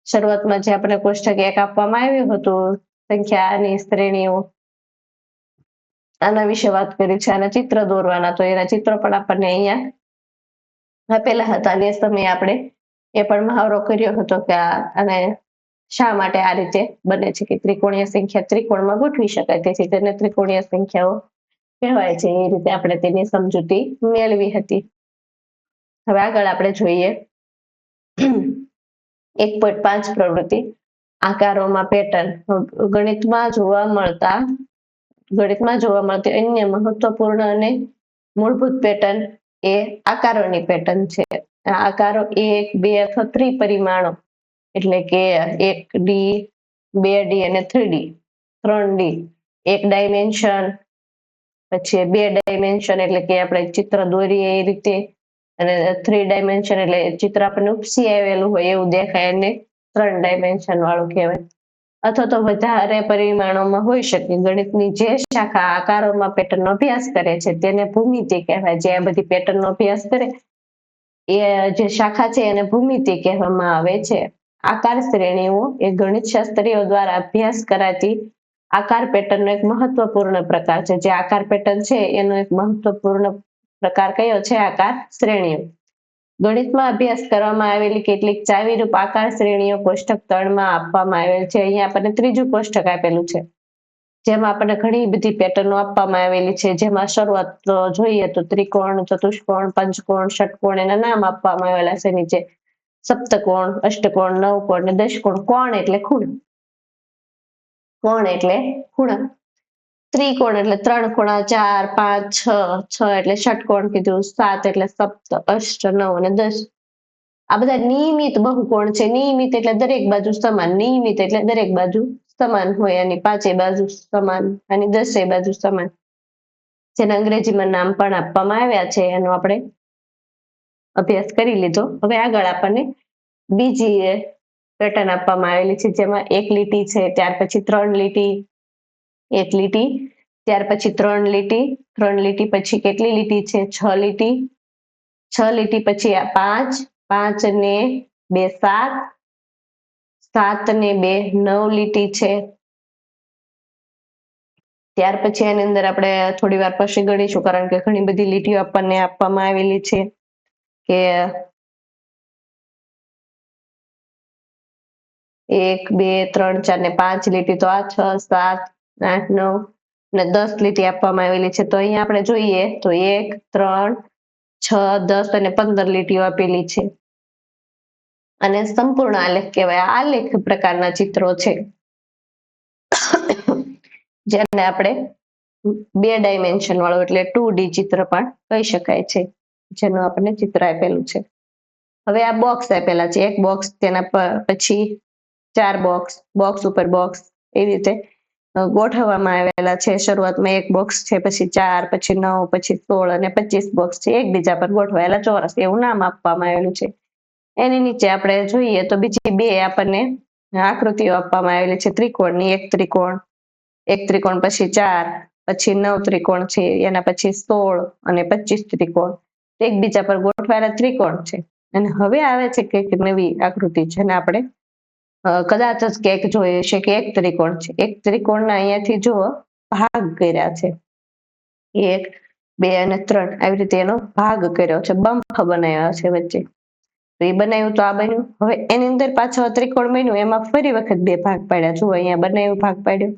શરૂઆતમાં જે આપણે કોષ્ટક 1 આપવામાં આવ્યું હતું, સંખ્યાની શ્રેણીઓ, આના વિશે વાત કરી છે. આના ચિત્ર દોરવાના, તો એના ચિત્રો પણ આપણને અહીંયા આપેલા હતા. અને એ સમયે આપણે એ પણ મહાવરો કર્યો હતો કે અને શા માટે આ રીતે બને છે કે ત્રિકોણીય સંખ્યા ત્રિકોણમાં ગોઠવી શકાય, તેથી તેને ત્રિકોણીય સંખ્યાઓ કહેવાય છે. એ રીતે આપણે તેની સમજૂતી મેળવી હતી. હવે આગળ આપણે જોઈએ 1.5 પ્રવૃત્તિ, આકારોમાં પેટર્ન. ગણિતમાં જોવા મળતી અન્ય મહત્વપૂર્ણ અને મૂળભૂત પેટર્ન એ આકારોની પેટર્ન છે. આકારો 1, 2 અથવા ત્રિપરિમાણો, એટલે કે 1D, 2D અને 3D, 3D, 1 ડાયમેન્શન, પછી 2 ડાયમેન્શન એટલે કે આપણે ચિત્ર દોરીએ એ રીતે, અને 3 ડાયમેન્શન એટલે ચિત્ર આપણને ઉપસી આવેલું હોય એવું દેખાય, અને 3 ડાયમેન્શન વાળું કહેવાય. અથવા તો વધારે પરિમાણોમાં હોઈ શકે. ગણિતની જે શાખા આકારોમાં પેટર્નનો અભ્યાસ કરે છે તેને ભૂમિતિ કહેવાય. જે આ બધી પેટર્નનો અભ્યાસ કરે એ જે શાખા છે એને ભૂમિતિ કહેવામાં આવે છે. આકાર શ્રેણીઓ એ ગણિત શાસ્ત્રીઓ દ્વારા અભ્યાસ કરાતી આકાર પેટર્નનો એક મહત્વપૂર્ણ પ્રકાર છે. જે આકાર પેટર્ન છે એનો એક મહત્વપૂર્ણ પ્રકાર કયો છે? આકાર શ્રેણીઓ. ગણિતમાં અભ્યાસ કરવામાં આવેલી કેટલીક ચાવીરૂપ આકાર શ્રેણીઓ કોષ્ટક 3 માં આપવામાં આવેલ છે. અહીંયા આપણને ત્રીજું કોષ્ટક આપેલું છે, જેમાં આપણને ઘણી બધી પેટર્નો આપવામાં આવેલી છે. જેમાં શરૂઆત જોઈએ તો ત્રિકોણ, ચતુષ્કોણ, પંચકોણ, ષટકોણ એના નામ આપવામાં આવેલા છે નીચે. સપ્તકોણ, અષ્ટકોણ, નવકોણ અને દશકોણ. કોણ એટલે ખૂણા. કોણ એટલે ખૂણા. ત્રિકોણ એટલે 3 ખૂણા, 4, 5, 6, 6 એટલે ષટકોણ કીધું, 7 એટલે સપ્ત, અષ્ટ, 9 અને 10. આ બધા નિયમિત બહુકોણ છે. નિયમિત એટલે દરેક બાજુ સમાન, નિયમિત એટલે દરેક બાજુ સમાન હોય, અને 5 બાજુ સમાન, અને 10 બાજુ સમાન, જેના અંગ્રેજીમાં નામ પણ આપવામાં આવ્યા છે. એનો આપણે અભ્યાસ કરી લીધો. હવે આગળ આપણને બીજી પેટર્ન આપવામાં આવેલી છે, જેમાં 1 લીટી છે, ત્યાર પછી 3 લીટી, 1 લીટી, ત્યાર પછી 3 લીટી, 3 લીટી પછી કેટલી લીટી છે? 6 લીટી, 6 લીટી પછી 5, 5 ને 2 7, 7 ને 2 9 લીટી છે. ત્યાર પછી એની અંદર આપણે થોડી વાર પછી ગણીશું, કારણ કે ઘણી બધી લીટીઓ આપણને આપવામાં આવેલી છે કે 1 2 3 4 ને 5 લીટી, તો આ 6 7 8 9 અને 10 લીટી આપવામાં આવેલી છે. તો અહીંયા આપણે જોઈએ તો 1, 3, 6, 10 અને 15 લીટીઓ આપેલી છે. અને સંપૂર્ણ આલેખ કહેવાય. આલેખ પ્રકારના ચિત્રો છે જેને આપણે 2 ડાયમેન્શન વાળું એટલે 2D ચિત્ર પણ કહી શકાય છે, જેનું આપણને ચિત્ર આપેલું છે. હવે આ બોક્સ આપેલા છે, એક બોક્સ, તેના પછી 4 બોક્સ, બોક્સ ઉપર બોક્સ, એવી રીતે ગોઠવવામાં આવેલા છે. શરૂઆતમાં એક બોક્સ છે, પછી 4, પછી 9, પછી 16 અને 25 બોક્સ છે એકબીજા પર ગોઠવાયેલા ચોરસ, એવું નામ આપવામાં આવેલું છે. એની નીચે આપણે જોઈએ તો બીજી 2 આપણને આકૃતિઓ આપવામાં આવેલી છે ત્રિકોણની. એક ત્રિકોણ પછી 4, પછી 9 ત્રિકોણ છે, એના પછી 16 અને 25 ત્રિકોણ, એકબીજા પર ગોઠવાયેલા ત્રિકોણ છે. અને હવે આવે છે કંઈક નવી આકૃતિ, જેને આપણે કદાચ જ ક્યાંક જોઈએ છે કે એક ત્રિકોણ છે. એક ત્રિકોણના અહીંયાથી જો ભાગ કર્યા છે, 1, 2 અને 3, આવી રીતે એનો ભાગ કર્યો છે, બમ્ફ બનાવ્યા છે વચ્ચે. તો એ બનાવ્યું તો આ બન્યું. હવે એની અંદર પાછો ત્રિકોણ બન્યું, એમાં ફરી વખત 2 ભાગ પાડ્યા. જુઓ, અહીંયા બનાવ્યું, ભાગ પાડ્યો,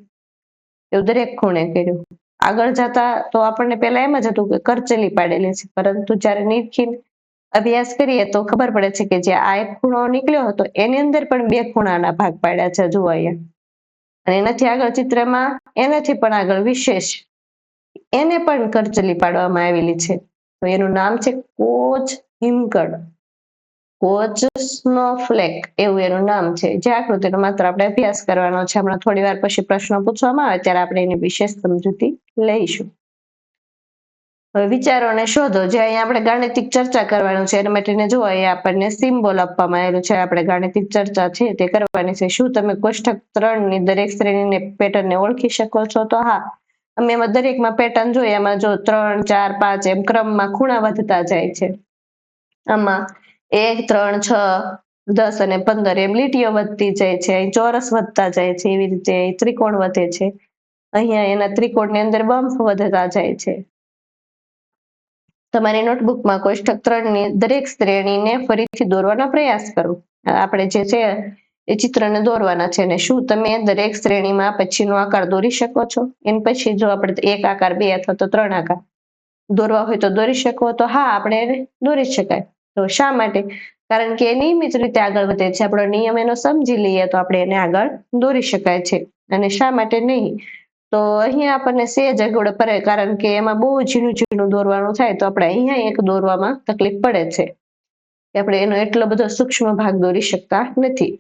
એવું દરેક ખૂણે કર્યું. આગળ જતા તો આપણને પેલા એમ જ હતું કે કરચલી પાડેલી છે, પરંતુ જયારે નીરખીને અભ્યાસ કરીએ તો ખબર પડે છે કે જે આ એક ખૂણો નીકળ્યો હતો એની અંદર પણ 2 ખૂણાના ભાગ પાડ્યા છે. જુઓ અહીંયા. અને એનાથી આગળ ચિત્રમાં એનાથી પણ આગળ વિશેષ એને પણ કરચલી પાડવામાં આવેલી છે. તો એનું નામ છે કોચ હિમકડ, કોચ સ્નોફ્લેક, એવું એનું નામ છે. જે આકૃતિનો માત્ર આપણે અભ્યાસ કરવાનો છે. હમણાં થોડી વાર પછી પ્રશ્નો પૂછવામાં આવે ત્યારે આપણે એની વિશેષ સમજૂતી લઈશું. હવે વિચારો અને શોધો, જે અહીંયા આપણે ગાણિતિક ચર્ચા કરવાનું છે એના માટેને જો અહીંયા આપણને સિમ્બોલ આપવામાં આવેલું છે. આપણે ગાણિતિક ચર્ચા છે તે કરવાની છે. શું તમે કોષ્ટક 3 ની દરેક શ્રેણીને પેટર્નને ઓળખી શકો છો? તો હા, અમે એમાં દરેકમાં પેટર્ન જોઈએ. એમાં જો 3, 4, 5 એમ ક્રમમાં ખૂણા વધતા જાય છે. આમાં 1, 3, 6, 10 અને 15 એમ લીટીઓ વધતી જાય છે. અહીં ચોરસ વધતા જાય છે, એવી રીતે ત્રિકોણ વધે છે. અહીંયા એના ત્રિકોણની અંદર બમ્ફ વધતા જાય છે. તમારી નોટબુકમાં કોષ્ટક 3 ની દરેક શ્રેણીને ફરીથી દોરવાનો પ્રયાસ કરો. આપણે જે છે એ ચિત્રને દોરવાના છે. ને શું તમે દરેક શ્રેણીમાં પછીનો આકાર દોરી શકો છો? એની પછી જો આપણે 1 આકાર, 2 અથવા તો 3 આકાર દોરવા હોય તો દોરી શકો? તો હા, આપણે એને દોરી શકાય. તો શા માટે? કારણ કે એ નિયમિત રીતે આગળ વધે છે. આપણો નિયમ એનો સમજી લઈએ તો આપણે એને આગળ દોરી શકાય છે. અને શા માટે નહીં? તો અહીંયા આપણને સહેજ અગવડ પડે, કારણ કે એમાં બહુ ઝીણું દોરવાનું થાય તો આપણે અહીંયા એક દોરવામાં તકલીફ પડે છે કે આપણે એનો એટલો બધો સૂક્ષ્મ ભાગ દોરી શકતા નથી.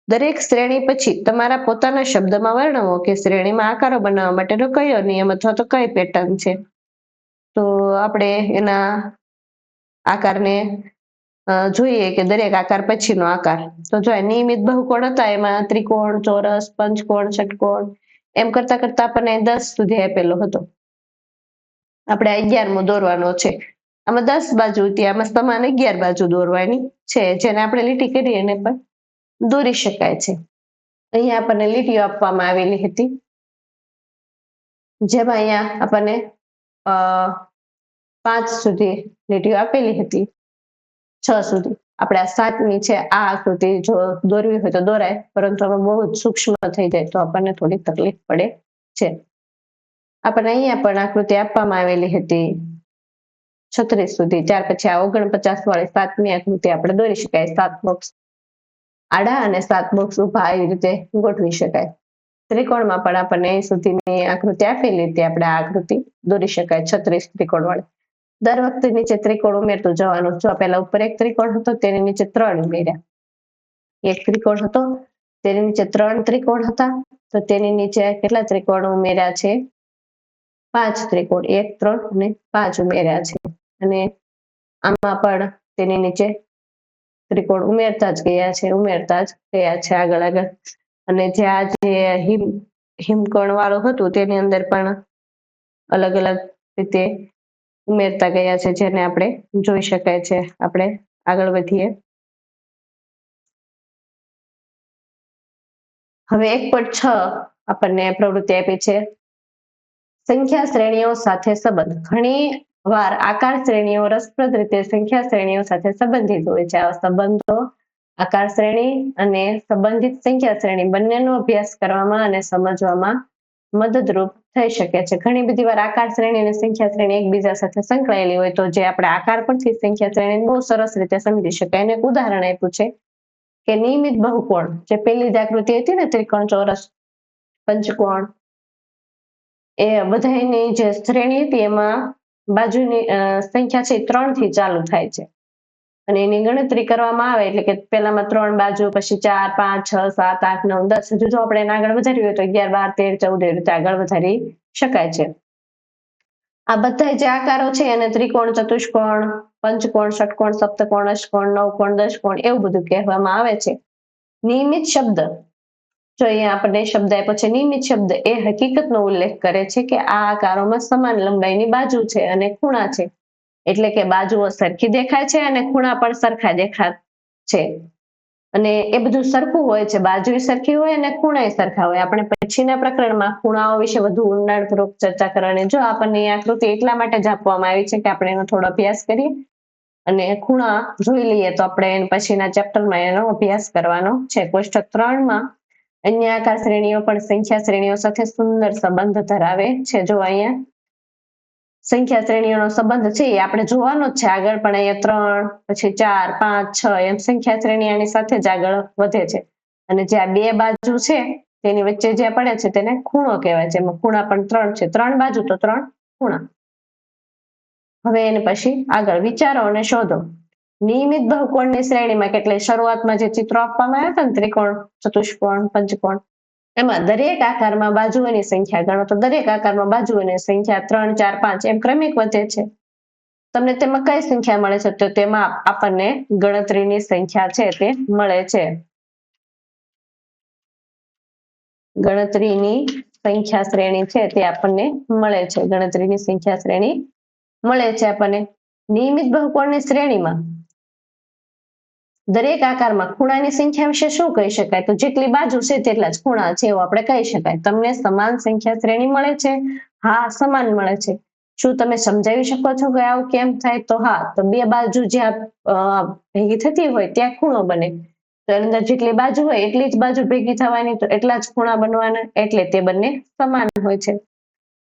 દરેક શ્રેણી પછી તમારા પોતાના શબ્દમાં વર્ણવો કે શ્રેણીમાં આકારો બનાવવા માટેનો કયો નિયમ અથવા તો કઈ પેટર્ન છે. તો આપણે એના આકારને જોઈએ કે દરેક આકાર પછીનો આકાર. તો જો નિયમિત બહુકોણ હતા, એમાં ત્રિકોણ, ચોરસ, પંચકોણ, ષટકોણ એમ કરતા કરતા આપણને 10 સુધી આપેલો હતો. આપણે 11મો દોરવાનો છે. આમાં 10 બાજુ હતી, આમાં સમાન 11 બાજુ દોરવાની છે, જેને આપણે લીટી કરી એને પણ દોરી શકાય છે. અહીંયા આપણને લીટીઓ આપવામાં આવેલી હતી, જેમાં અહીંયા આપણને 5 સુધી લીટીઓ આપેલી હતી, 6 સુધી. આપણે આ 7મી છે, આ આકૃતિ જો દોરવી હોય તો દોરાય, પરંતુ આમાં બહુ જ સૂક્ષ્મ થઈ જાય તો આપણને થોડી તકલીફ પડે છે. આપણને અહીંયા પણ આકૃતિ આપવામાં આવેલી હતી 36 સુધી. ત્યાર પછી આ 49 વાળી 7મી આકૃતિ આપણે દોરી શકાય. 7 બોક્સ આડા અને 7 બોક્સ ઊભા આવી રીતે ગોઠવી શકાય. ત્રિકોણમાં પણ આપણને અહીં સુધીની આકૃતિ આપેલી હતી, આપણે આ આકૃતિ દોરી શકાય 36 ત્રિકોણ વાળી. દર વખતે નીચે ત્રિકોણ ઉમેરતું જવાનું. જો પેલા ઉપર એક ત્રિકોણ હતો, તેની નીચે 3 ઉમેર્યા. એક ત્રિકોણ હતો, તેની નીચે 3 ત્રિકોણ હતા, તો તેની નીચે કેટલા ત્રિકોણ ઉમેર્યા છે? 5 ત્રિકોણ. 1, 3 અને 5 ઉમેર્યા છે. અને આમાં પણ તેની નીચે ત્રિકોણ ઉમેરતા જ ગયા છે આગળ. અને જે આ જે હિમકણ વાળું હતું તેની અંદર પણ અલગ અલગ રીતે ઉમેરતા ગયા છે, જેને આપણે જોઈ શકાય છે. આપણે આગળ વધીએ. હવે 1.6 આપણને પ્રવૃત્તિ આપી છે, સંખ્યા શ્રેણીઓ સાથે સંબંધ. ઘણી વાર આકાર શ્રેણીઓ રસપ્રદ રીતે સંખ્યા શ્રેણીઓ સાથે સંબંધિત હોય છે. આ સંબંધો આકાર શ્રેણી અને સંબંધિત સંખ્યા શ્રેણી બંનેનો અભ્યાસ કરવામાં અને સમજવામાં મદદરૂપ થઈ શકે છે. ઘણી બધી વાર આકાર શ્રેણી અને સંખ્યા શ્રેણી એકબીજા સાથે સંકળાયેલી હોય તો જે આપણે આકાર પરથી સંખ્યા શ્રેણીને બહુ સરસ રીતે સમજી શકાય. એનું એક ઉદાહરણ આપ્યું છે કે નિયમિત બહુકોણ, જે પહેલી જ આકૃતિ હતી ને, ત્રિકોણ, ચોરસ, પંચકોણ, એ બધાની જે શ્રેણી હતી એમાં બાજુની સંખ્યા છે 3 થી ચાલુ થાય છે અને એની ગણતરી કરવામાં આવે એટલે કે પેલામાં 3 બાજુ, પછી 4, 5, 6, 7, 8, 9, 10, હજુ જો આપણે એને આગળ વધારવી હોય તો 11, 12, 13, 14 એ રીતે આગળ વધારી શકાય છે. આ બધા જે આકારો છે એને ત્રિકોણ, ચતુષ્કોણ, પંચકોણ, ષટકોણ, સપ્તકોણ, અષ્ટકોણ, નવકોણ, દશકોણ એવું બધું કહેવામાં આવે છે. નિયમિત શબ્દ, જો અહીંયા આપણને શબ્દ આપ્યો છે નિયમિત શબ્દ, એ હકીકતનો ઉલ્લેખ કરે છે કે આ આકારોમાં સમાન લંબાઈની બાજુ છે અને ખૂણા છે, એટલે કે બાજુઓ સરખી દેખાય છે અને ખૂણા પણ સરખા દેખાય છે અને એ બધું સરખું હોય છે, બાજુ સરખી હોય અને ખૂણા સરખા હોય. આપણે પછીના પ્રકરણમાં ખૂણાઓ વિશે વધુ ઊંડાણપૂર્વક ચર્ચા કરવાની. જો આપણને આકૃતિ એટલા માટે જ આપવામાં આવી છે કે આપણે એનો થોડો અભ્યાસ કરીએ અને ખૂણા જોઈ લઈએ તો આપણે પછીના ચેપ્ટરમાં એનો અભ્યાસ કરવાનો છે. કોષ્ટક 3 માં અન્ય આકાર શ્રેણીઓ પણ સંખ્યા શ્રેણીઓ સાથે સુંદર સંબંધ ધરાવે છે. જો અહીંયા સંખ્યા શ્રેણીઓનો સંબંધ છે એ આપણે જોવાનો જ છે આગળ, પણ અહીંયા 3, પછી 4, 5, 6 એમ સંખ્યા શ્રેણી આની સાથે જ આગળ વધે છે અને જે આ બે બાજુ છે તેની વચ્ચે જે પડે છે તેને ખૂણો કહેવાય છે. એમાં ખૂણા પણ 3 છે, 3 બાજુ તો 3 ખૂણા. હવે એને પછી આગળ વિચારો અને શોધો. નિયમિત બહુકોણની શ્રેણીમાં કેટલી શરૂઆતમાં જે ચિત્રો આપવામાં આવ્યા હતા ને, ત્રિકોણ, ચતુષ્કોણ, પંચકોણ, એમાં દરેક આકારમાં બાજુઓની સંખ્યા ગણો તો દરેક આકારમાં બાજુઓની સંખ્યા 3, 4, 5 એમ ક્રમિક વધે છે. તમને તેમાં કઈ સંખ્યા મળે છે? તો તેમાં આપણને ગણતરીની સંખ્યા છે તે મળે છે. ગણતરીની સંખ્યા શ્રેણી છે તે આપણને મળે છે. ગણતરીની સંખ્યા શ્રેણી મળે છે આપણને. નિયમિત બહુકોણની શ્રેણીમાં દરેક આકારમાં ખૂણાની સંખ્યા વિશે શું કહી શકાય? તો જેટલી બાજુ છે તેટલા જ ખૂણા છે એવું આપણે કહી શકાય. તમને સમાન સંખ્યા શ્રેણી મળે છે? હા, સમાન મળે છે. શું તમે સમજાવી શકો છો કે આવું કેમ થાય? તો હા, તો બે બાજુ જ્યાં ભેગી થતી હોય ત્યાં ખૂણો બને. તો એની અંદર જેટલી બાજુ હોય એટલી જ બાજુ ભેગી થવાની, તો એટલા જ ખૂણા બનવાના, એટલે તે બંને સમાન હોય છે.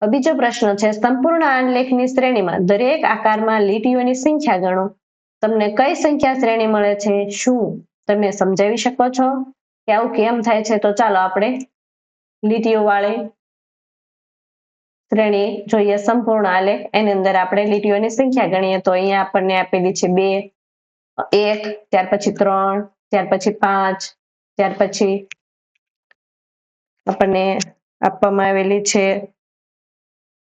બીજો પ્રશ્ન છે, સંપૂર્ણ આલેખની શ્રેણીમાં દરેક આકારમાં લીટીઓની સંખ્યા ગણો. તમને કઈ સંખ્યા શ્રેણી મળે છે? શું તમે સમજાવી શકો છો કે આવું કેમ થાય છે? તો ચાલો આપણે લીટીઓ વાળી શ્રેણી જોઈએ. સંપૂર્ણ આલેખ, એની અંદર આપણે લીટીઓની સંખ્યા ગણીએ તો અહીંયા આપણને આપેલી છે 2, 1, ત્યાર પછી 3, ત્યાર પછી 5, ત્યાર પછી આપણને આપવામાં આવેલી છે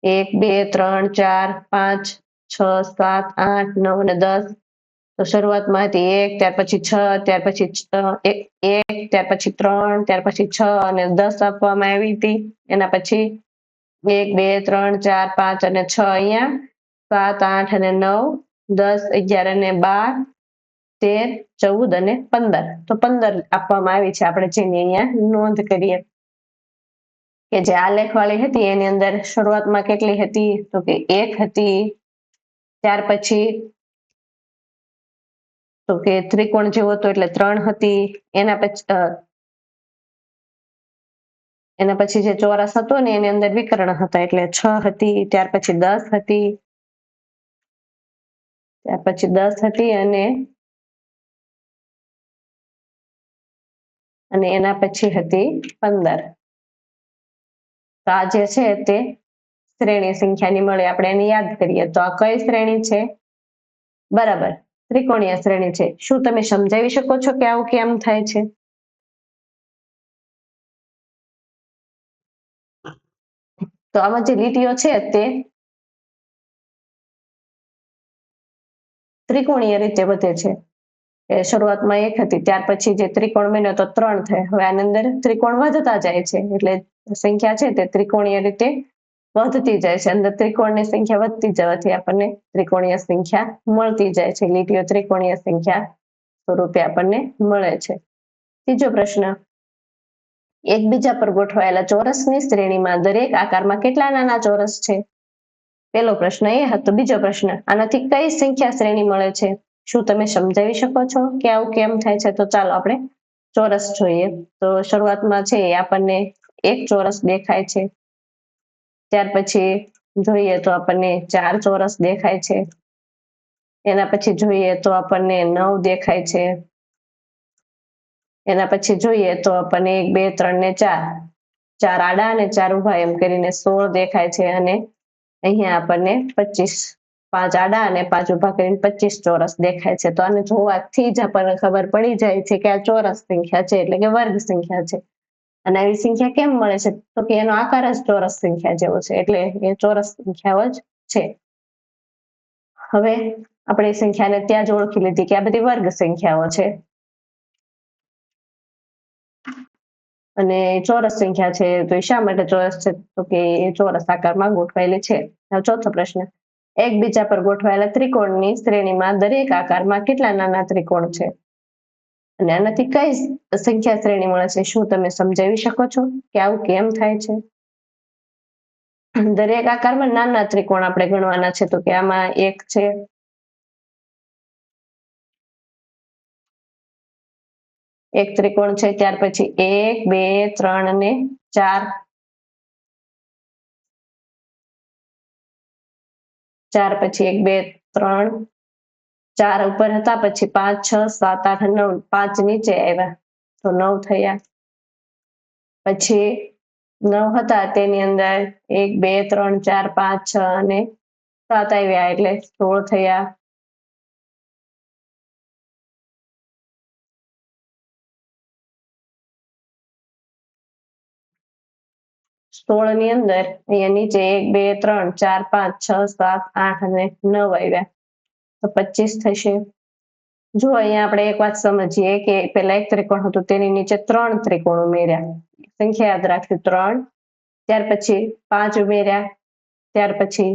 1, 2, 3, 4, 5, 6, 7, 8, 9 અને 10. તો શરૂઆતમાં હતી 1, ત્યાર પછી 6, ત્યાર પછી 1, ત્યાર પછી 3, ત્યાર પછી 6 અને 10 આપવામાં આવી હતી. એના પછી 1, 2, 3, 4, 5 અને 6 અહીંયા, 7, 8 અને 9, 10, 11 અને 12, 13, 14 અને 15. તો 15 આપવામાં આવી છે આપણે જેની અહીંયા નોંધ કરીએ કે જે આલેખ વાળી હતી એની અંદર શરૂઆતમાં કેટલી હતી? તો કે 1 હતી. ત્યાર પછી તો કે ત્રિકોણ જેવો હતો એટલે 3 હતી. એના પછી જે ચોરસ હતો ને એની અંદર વિકર્ણ હતા એટલે 6 હતી. ત્યાર પછી 10 હતી. ત્યાર પછી 10 હતી અને એના પછી હતી 15. તો આ જે છે તે શ્રેણી સંખ્યાની મળે. આપણે એને યાદ કરીએ તો આ કઈ શ્રેણી છે? બરાબર, ત્રિકોણીય શ્રેણી છે. શું તમે સમજાવી શકો છો કે આવું કેમ થાય છે? તો આમાં જે લીટીઓ છે તે ત્રિકોણીય રીતે વધે છે. શરૂઆતમાં 1 હતી, ત્યાર પછી જે ત્રિકોણ બન્યો તો 3 થાય. હવે આની અંદર ત્રિકોણ વધતા જાય છે એટલે સંખ્યા છે તે ત્રિકોણીય રીતે વધતી જાય છે. અંદર ત્રિકોણની સંખ્યા વધતી જવાથી આપણને ત્રિકોણીય સંખ્યા મળતી જાય છે. લીટીઓ ત્રિકોણીય સંખ્યા સ્વરૂપે આપણને મળે છે. ત્રીજો પ્રશ્ન, એકબીજા પર ગોઠવાયેલા ચોરસની શ્રેણીમાં દરેક આકારમાં કેટલા નાના ચોરસ છે? પહેલો પ્રશ્ન એ હતો. બીજો પ્રશ્ન, આનાથી કઈ સંખ્યા શ્રેણી મળે છે? શું તમે સમજાવી શકો છો કે આવું કેમ થાય છે? તો ચાલો આપણે ચોરસ જોઈએ. તો શરૂઆતમાં છે આપણને એક ચોરસ દેખાય છે. ત્યાર પછી જોઈએ તો આપણને 4 ચોરસ દેખાય છે. એના પછી જોઈએ તો આપણને 9 દેખાય છે. એના પછી જોઈએ તો આપણને 1 2 3 ને 4 4 આડા અને 4 ઊભા એમ કરીને 16 દેખાય છે. અને અહીંયા આપણને 25 5 આડા અને 5 ઊભા કરીને 25 ચોરસ દેખાય છે. તો આને જોવાથી જ આપણને ખબર પડી જાય છે કે આ ચોરસ સંખ્યા છે, એટલે કે વર્ગ સંખ્યા છે. અને આવી સંખ્યા કેમ મળે છે? તો કે એનો આકાર જ ચોરસ સંખ્યા જેવો છે, એટલે એ ચોરસ સંખ્યાઓ જ છે. હવે આપણે એ સંખ્યાને ત્યાં જ ઓળખી લીધી કે આ બધી વર્ગ સંખ્યાઓ છે. અને ચોરસ સંખ્યા છે તો એ શા માટે ચોરસ છે? તો કે એ ચોરસ આકારમાં ગોઠવાયેલી છે. હવે ચોથો પ્રશ્ન, એકબીજા પર ગોઠવાયેલા ત્રિકોણની શ્રેણીમાં દરેક આકારમાં કેટલા નાના ત્રિકોણ છે? અને આનાથી કઈ સંખ્યા શ્રેણી મળે છે? શું તમે સમજાવી શકો છો કે આવું કેમ થાય છે? દરેક આકારમાં નાના ત્રિકોણ આપણે ગણવાના છે. તો કે આમાં 1 છે, એક ત્રિકોણ છે. ત્યાર પછી 1 2 3 અને 4 4 પછી 1 2 3 4 ઉપર હતા, પછી 5 6 7 8 9 5 નીચે આવ્યા તો 9 થયા. પછી 9 હતા તેની અંદર 1 2 3 4 5 6 અને 7 આવ્યા એટલે 16 થયા. સોળ ની અંદર અહીંયા નીચે 1 2 3 4 5 6 7 8 અને 9 આવ્યા તો 25 થશે. જો અહીંયા આપણે એક વાત સમજીએ કે પેલા એક ત્રિકોણ હતું તેની નીચે 3 ત્રિકોણ ઉમેર્યા, સંખ્યા યાદ રાખજો 3, ત્યાર પછી 5 ઉમેર્યા, ત્યાર પછી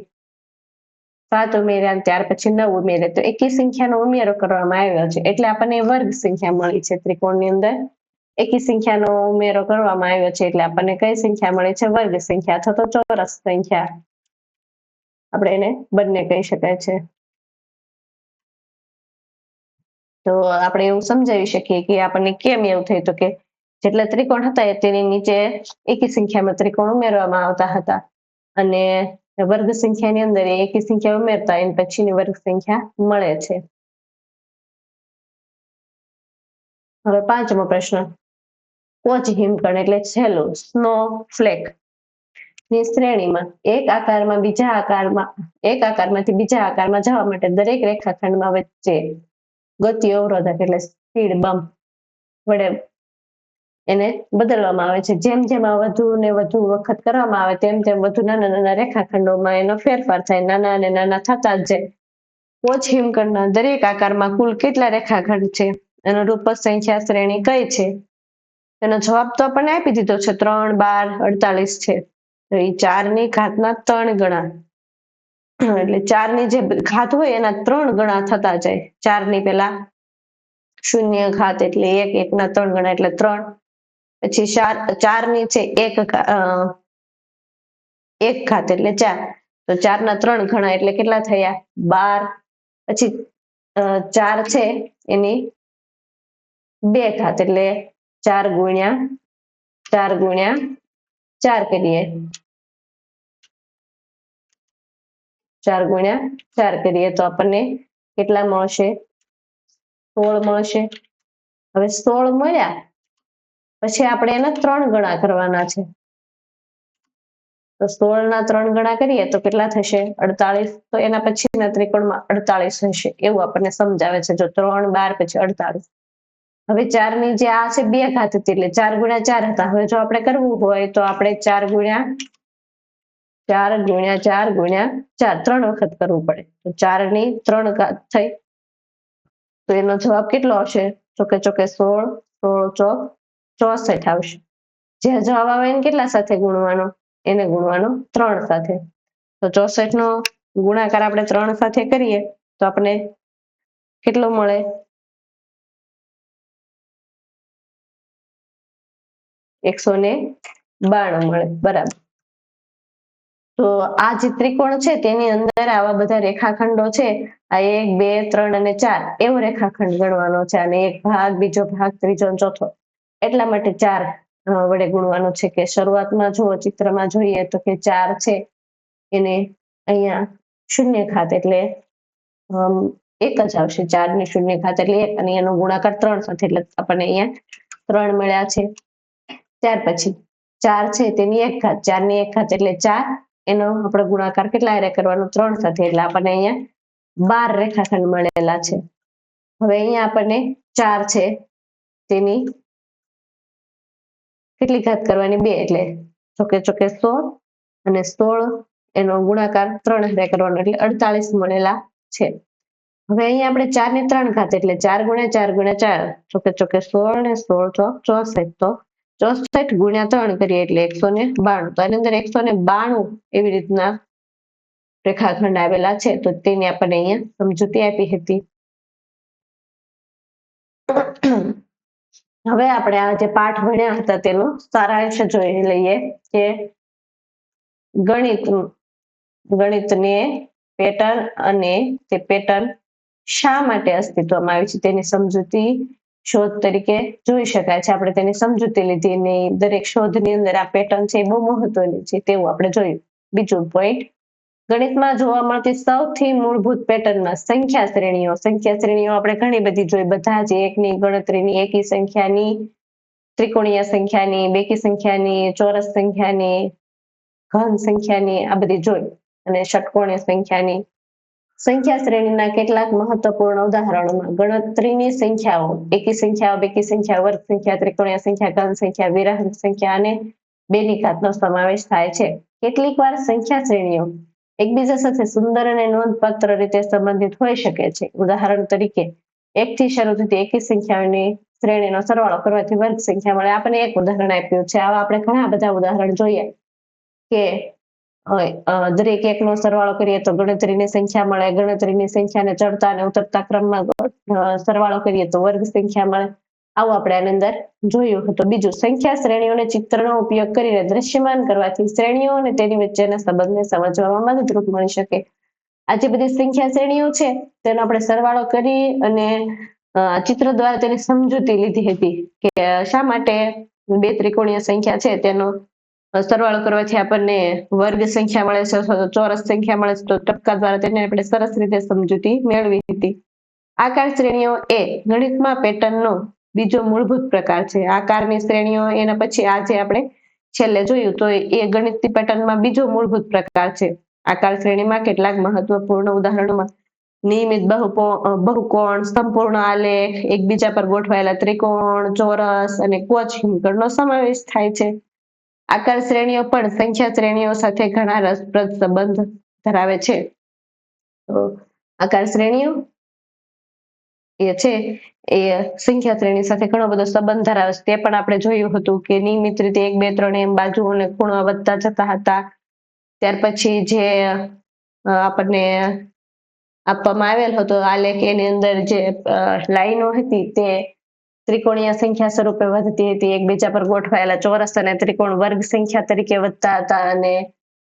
7 ઉમેર્યા, ત્યાર પછી 9 ઉમેર્યા, તો એકી સંખ્યાનો ઉમેરો કરવામાં આવ્યો છે એટલે આપણને વર્ગ સંખ્યા મળી છે. ત્રિકોણની અંદર એકી સંખ્યાનો ઉમેરો કરવામાં આવ્યો છે એટલે આપણને કઈ સંખ્યા મળે છે? વર્ગ સંખ્યા અથવા તો ચોરસ સંખ્યા આપણે એને બંને કહી શકાય છે. તો આપણે એવું સમજાવી શકીએ કે આપણને કેમ એવું થયું? તો કે જેટલા ત્રિકોણ હતા તેની નીચે એકી સંખ્યામાં ત્રિકોણ ઉમેરવામાં આવતા હતા અને વર્ગ સંખ્યાની અંદર એકી સંખ્યા ઉમેરતા એની પછીની વર્ગ સંખ્યા મળે છે. હવે પાંચમો પ્રશ્ન, કોચ હિમકણ એટલે છેલ્લું સ્નો ફ્લેક ની શ્રેણીમાં એક આકારમાંથી બીજા આકારમાં જવા માટે દરેક રેખાખંડમાં વચ્ચે ગતિ અવરોધક એટલે સ્પીડ બમ્પ વડે એને બદલવામાં આવે છે. જેમ જેમ વધુ ને વધુ વખત કરવામાં આવે તેમ તેમ વધુ નાના નાના રેખાખંડોમાં એનો ફેરફાર થાય, નાના અને નાના થતા જ જાય. કોચ હિમકણના દરેક આકારમાં કુલ કેટલા રેખાખંડ છે? એનો રૂપ સંખ્યા શ્રેણી કઈ છે? એનો જવાબ તો આપણને આપી દીધો છે, 3 12 48 છે. તો એ 4 ની ઘાતના 3 ગણા, એટલે 4 ની જે ઘાત હોય એના 3 ગણા થતા જાય. 4 ની પેલા શૂન્ય ઘાત એટલે 1, 1 ના 3 ગણા એટલે 3, પછી 4 ની છે 1 ઘાત એટલે 4, તો 4 ના 3 ગણા એટલે કેટલા થયા? 12. પછી 4 છે એની 2 ઘાત એટલે 4 ગુણ્યા 4 કરીએ, 4 ગુણ્યા 4 કરીએ તો આપણને કેટલા મળશે? 16 મળશે. હવે 16 મળ્યા પછી આપણે એના 3 ગણા કરવાના છે. તો 16 ના 3 ગણા કરીએ તો કેટલા થશે? 48. તો એના પછીના ત્રિકોણમાં 48 હશે એવું આપણને સમજાવે છે. જો 3 12 પછી 48. હવે 4 ની જે આ છે 2 ઘાત હતી એટલે 4 ગુણ્યા 4 હતા. હવે જો આપણે કરવું હોય તો આપણે 4 ગુણ્યા 4 3 વખત કરવું પડે. તો 4 ની 3 ઘાત થઈ તો એનો જવાબ કેટલો આવશે? ચોકે 16 16 ચોક 64 આવશે. જે જવાબ આવે એને કેટલા સાથે ગુણવાનો? એને ગુણવાનો 3 સાથે. તો 64 નો ગુણાકાર આપણે 3 સાથે કરીએ તો આપણે કેટલો મળે? 192 મળે. બરાબર. તો આ જે ત્રિકોણ છે તેની અંદર આવા બધા રેખાખંડો છે. આ 1 2 3 અને 4 એવો રેખાખંડ ગણવાનો છે અને એક ભાગ, બીજો ભાગ, ત્રીજો અને ચોથો, એટલા માટે 4 વડે ગુણવાનું છે કે શરૂઆતમાં જો ચિત્રમાં જોઈએ તો કે 4 છે એને અહીંયા શૂન્ય ઘાત એટલે 1 જ આવશે, 4 ની શૂન્ય ઘાત એટલે 1 અને એનો ગુણાકાર 3 સાથે એટલે આપણને અહીંયા 3 મળ્યા છે. ત્યાર પછી 4 છે તેની 1 ઘાત, 4 ની 1 ઘાત એટલે 4, એનો આપણે ગુણાકાર કેટલા હારે કરવાનો 3 સાથે એટલે આપણને અહીંયા 12 રેખાખંડ મળેલા છે. હવે અહીંયા આપણને 4 છે તેની કેટલી ઘાત કરવાની 2 એટલે ચોકે ચોકે 16 અને 16 એનો ગુણાકાર 3 હારે કરવાનો એટલે 48 મળેલા છે. હવે અહીંયા આપણે 4 ની 3 ઘાત એટલે 4 ગુણ્યા 4 ગુણ્યા 4 ચોકે ચોકે 16 ને 16 64 તો 64 ગુણ્યા 3 કરીએ એટલે 192. તો આની અંદર 192 એવી રીતના રેખાખંડ આવેલા છે. તો તેની આપણને અહીંયા સમજૂતી આપી હતી. હવે આપણે આ જે પાઠ ભણ્યા હતા તેનો સારાંશ જોઈ લઈએ કે ગણિતની પેટર્ન અને તે પેટર્ન શા માટે અસ્તિત્વમાં આવી છે તેની સમજૂતી શોધ તરીકે જોઈ શકાય છે. આપણે તેની સમજૂતી લીધી અને દરેક શોધની અંદર આ પેટર્ન છે એ બહુ મહત્વની છે તેવું આપણે જોયું. બીજું પોઈન્ટ, ગણિતમાં જોવા મળતી સૌથી મૂળભૂત પેટર્નમાં સંખ્યા શ્રેણીઓ આપણે ઘણી બધી જોઈ, બધા જ એકની ગણતરીની, એકી સંખ્યાની, ત્રિકોણીય સંખ્યાની, બેકી સંખ્યાની, ચોરસ સંખ્યાની, ઘન સંખ્યાની આ બધી જોઈ અને ષટકોણીય સંખ્યાની. સંખ્યા શ્રેણીના કેટલાક મહત્વપૂર્ણ ઉદાહરણોમાં ગણતરીની સંખ્યાઓ, એકી સંખ્યાઓ, બેકી સંખ્યા, વર્ગ સંખ્યા, ત્રિકોણીય સંખ્યા, ઘન સંખ્યા, વિરામ સંખ્યા અને બેની ઘાતનો સમાવેશ થાય છે. કેટલીક વાર સંખ્યા શ્રેણીઓ એકબીજા સાથે સુંદર અને નોંધપાત્ર રીતે સંબંધિત હોઈ શકે છે. ઉદાહરણ તરીકે 1 થી શરૂ થતી એકી સંખ્યાઓની શ્રેણીનો સરવાળો કરવાથી વર્ગ સંખ્યા મળે. આપણને એક ઉદાહરણ આપ્યું છે. આવા આપણે ઘણા બધા ઉદાહરણ જોઈએ કે દરેક એકનો સરવાળો કરીએ તો ગણતરીની સંખ્યા મળે, ગણતરીની સંખ્યાને ચડતા અને ઉતરતા ક્રમમાં સરવાળો કરીએ તો વર્ગ સંખ્યા મળે. આવું આપણે આની અંદર જોયું હતું. બીજું, સંખ્યા શ્રેણીઓને ચિત્રનો ઉપયોગ કરીને દ્રશ્યમાન કરવાથી શ્રેણીઓ અને તેની વચ્ચેના સંબંધને સમજવામાં મદદરૂપ મળી શકે. આ જે બધી સંખ્યા શ્રેણીઓ છે તેનો આપણે સરવાળો કરી અને ચિત્ર દ્વારા તેની સમજૂતી લીધી હતી કે શા માટે બે ત્રિકોણીય સંખ્યા છે તેનો સરવાળો કરવાથી આપણને વર્ગ સંખ્યા મળે છે અથવા તો ચોરસ સંખ્યા મળે છે. તો ટપકા દ્વારા તેને આપણે સરસ રીતે સમજૂતી મેળવી હતી. આકાર શ્રેણીઓ એ ગણિતમાં પેટર્નનો બીજો મૂળભૂત પ્રકાર છે. આકારની શ્રેણીઓ એના પછી આજે આપણે છેલ્લે જોયું તો એ ગણિતની પેટર્નમાં બીજો મૂળભૂત પ્રકાર છે. આકાર શ્રેણીમાં કેટલાક મહત્વપૂર્ણ ઉદાહરણોમાં નિયમિત બહુકોણ, સંપૂર્ણ આલેખ, એકબીજા પર ગોઠવાયેલા ત્રિકોણ, ચોરસ અને કોચહિમકણનો સમાવેશ થાય છે. આકાર શ્રેણીઓ પણ સંખ્યા શ્રેણીઓ સાથે ઘણા રસપ્રદ સંબંધ ધરાવે છે. તો આકાર શ્રેણીઓ એ છે એ સંખ્યા શ્રેણી સાથે ઘણો બધો સંબંધ ધરાવે છે. તે પણ આપણે જોયું હતું કે નિયમિત રીતે 1, 2, 3 એમ બાજુ અને ખૂણો વધતા જતા હતા. ત્યાર પછી જે આપણને આપવામાં આવેલ હતો આલેખ, એની અંદર જે લાઈનો હતી તે ત્રિકોણીય સંખ્યા સ્વરૂપે વધતી હતી, એકબીજા પર ગોઠવાયેલા ચોરસ અને ત્રિકોણ વર્ગ સંખ્યા તરીકે વધતા હતા અને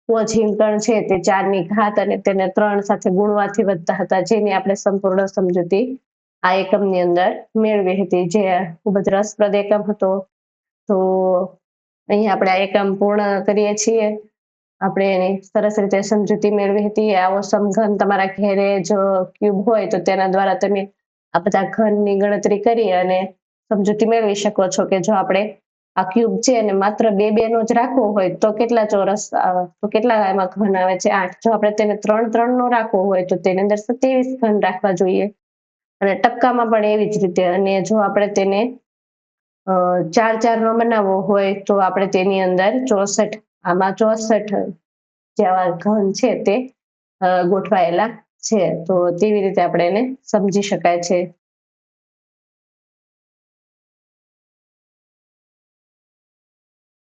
કોચહિમકણ છે તે 4 ની ઘાત અને તેને 3 સાથે ગુણવાથી વધતા હતા, જેની આપણે સંપૂર્ણ સમજૂતી આ એકમની અંદર મેળવી હતી, જે ખૂબ જ રસપ્રદ એકમ હતો. તો અહીં આપણે આ એકમ પૂર્ણ કરીએ છીએ. આપણે એની સરસ રીતે સમજૂતી મેળવી હતી. આવો સમઘન તમારા ઘેરે જો ક્યુબ હોય તો તેના દ્વારા તમે આ બધા ઘનની ગણતરી કરી અને સમજૂતી મેળવી શકો છો કે જો આપણે આ ક્યુબ છે અને માત્ર 2 2 નો જ રાખવો હોય તો કેટલા ચોરસ તો કેટલા એમાં ઘન આવે છે 8. જો આપણે તેને 3 3 નો રાખવો હોય તો તેની અંદર 27 ઘન રાખવા જોઈએ અને ટપકામાં પણ એવી જ રીતે. અને જો આપણે તેને 4 4 નો બનાવવો હોય તો આપણે તેની અંદર 64 આમાં 64 જેવા ઘન છે તે ગોઠવાયેલા છે. તો તેવી રીતે આપણે એને સમજી શકાય છે.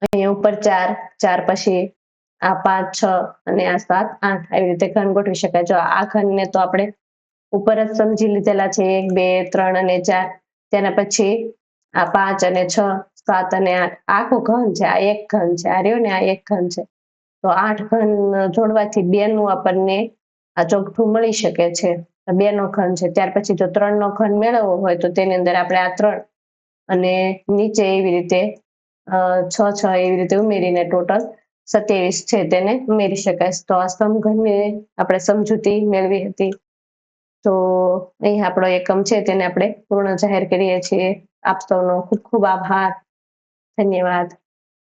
અહીંયા ઉપર 4 4 પછી આ 5 6 અને આ 7 8 આવી રીતે ઘન ગોઠવી શકાય. જો આ ઘનને તો આપણે ઉપર જ સમજી લીધેલા છે 1 2 3 અને 4. તેના પછી આ 5 અને 6 7 અને 8 આખો ઘન છે. આ એક ઘન છે, આ રહ્યો ને આ એક ઘન છે. તો 8 ઘન જોડવાથી 2 નું આપણને આ ચોકઠું મળી શકે છે. 2 નો ઘન છે. ત્યાર પછી જો 3 નો ઘન મેળવવો હોય તો તેની અંદર આપણે આ 3 અને નીચે એવી રીતે છ છ એવી રીતે ઉમેરીને ટોટલ 27 છે તેને ઉમેરી શકાય. તો આ સમઘનની આપણે સમજૂતી મેળવી હતી. તો અહીં આપણો એકમ છે તેને આપણે પૂર્ણ જાહેર કરીએ છીએ. આપ સૌનો ખૂબ ખૂબ આભાર. ધન્યવાદ.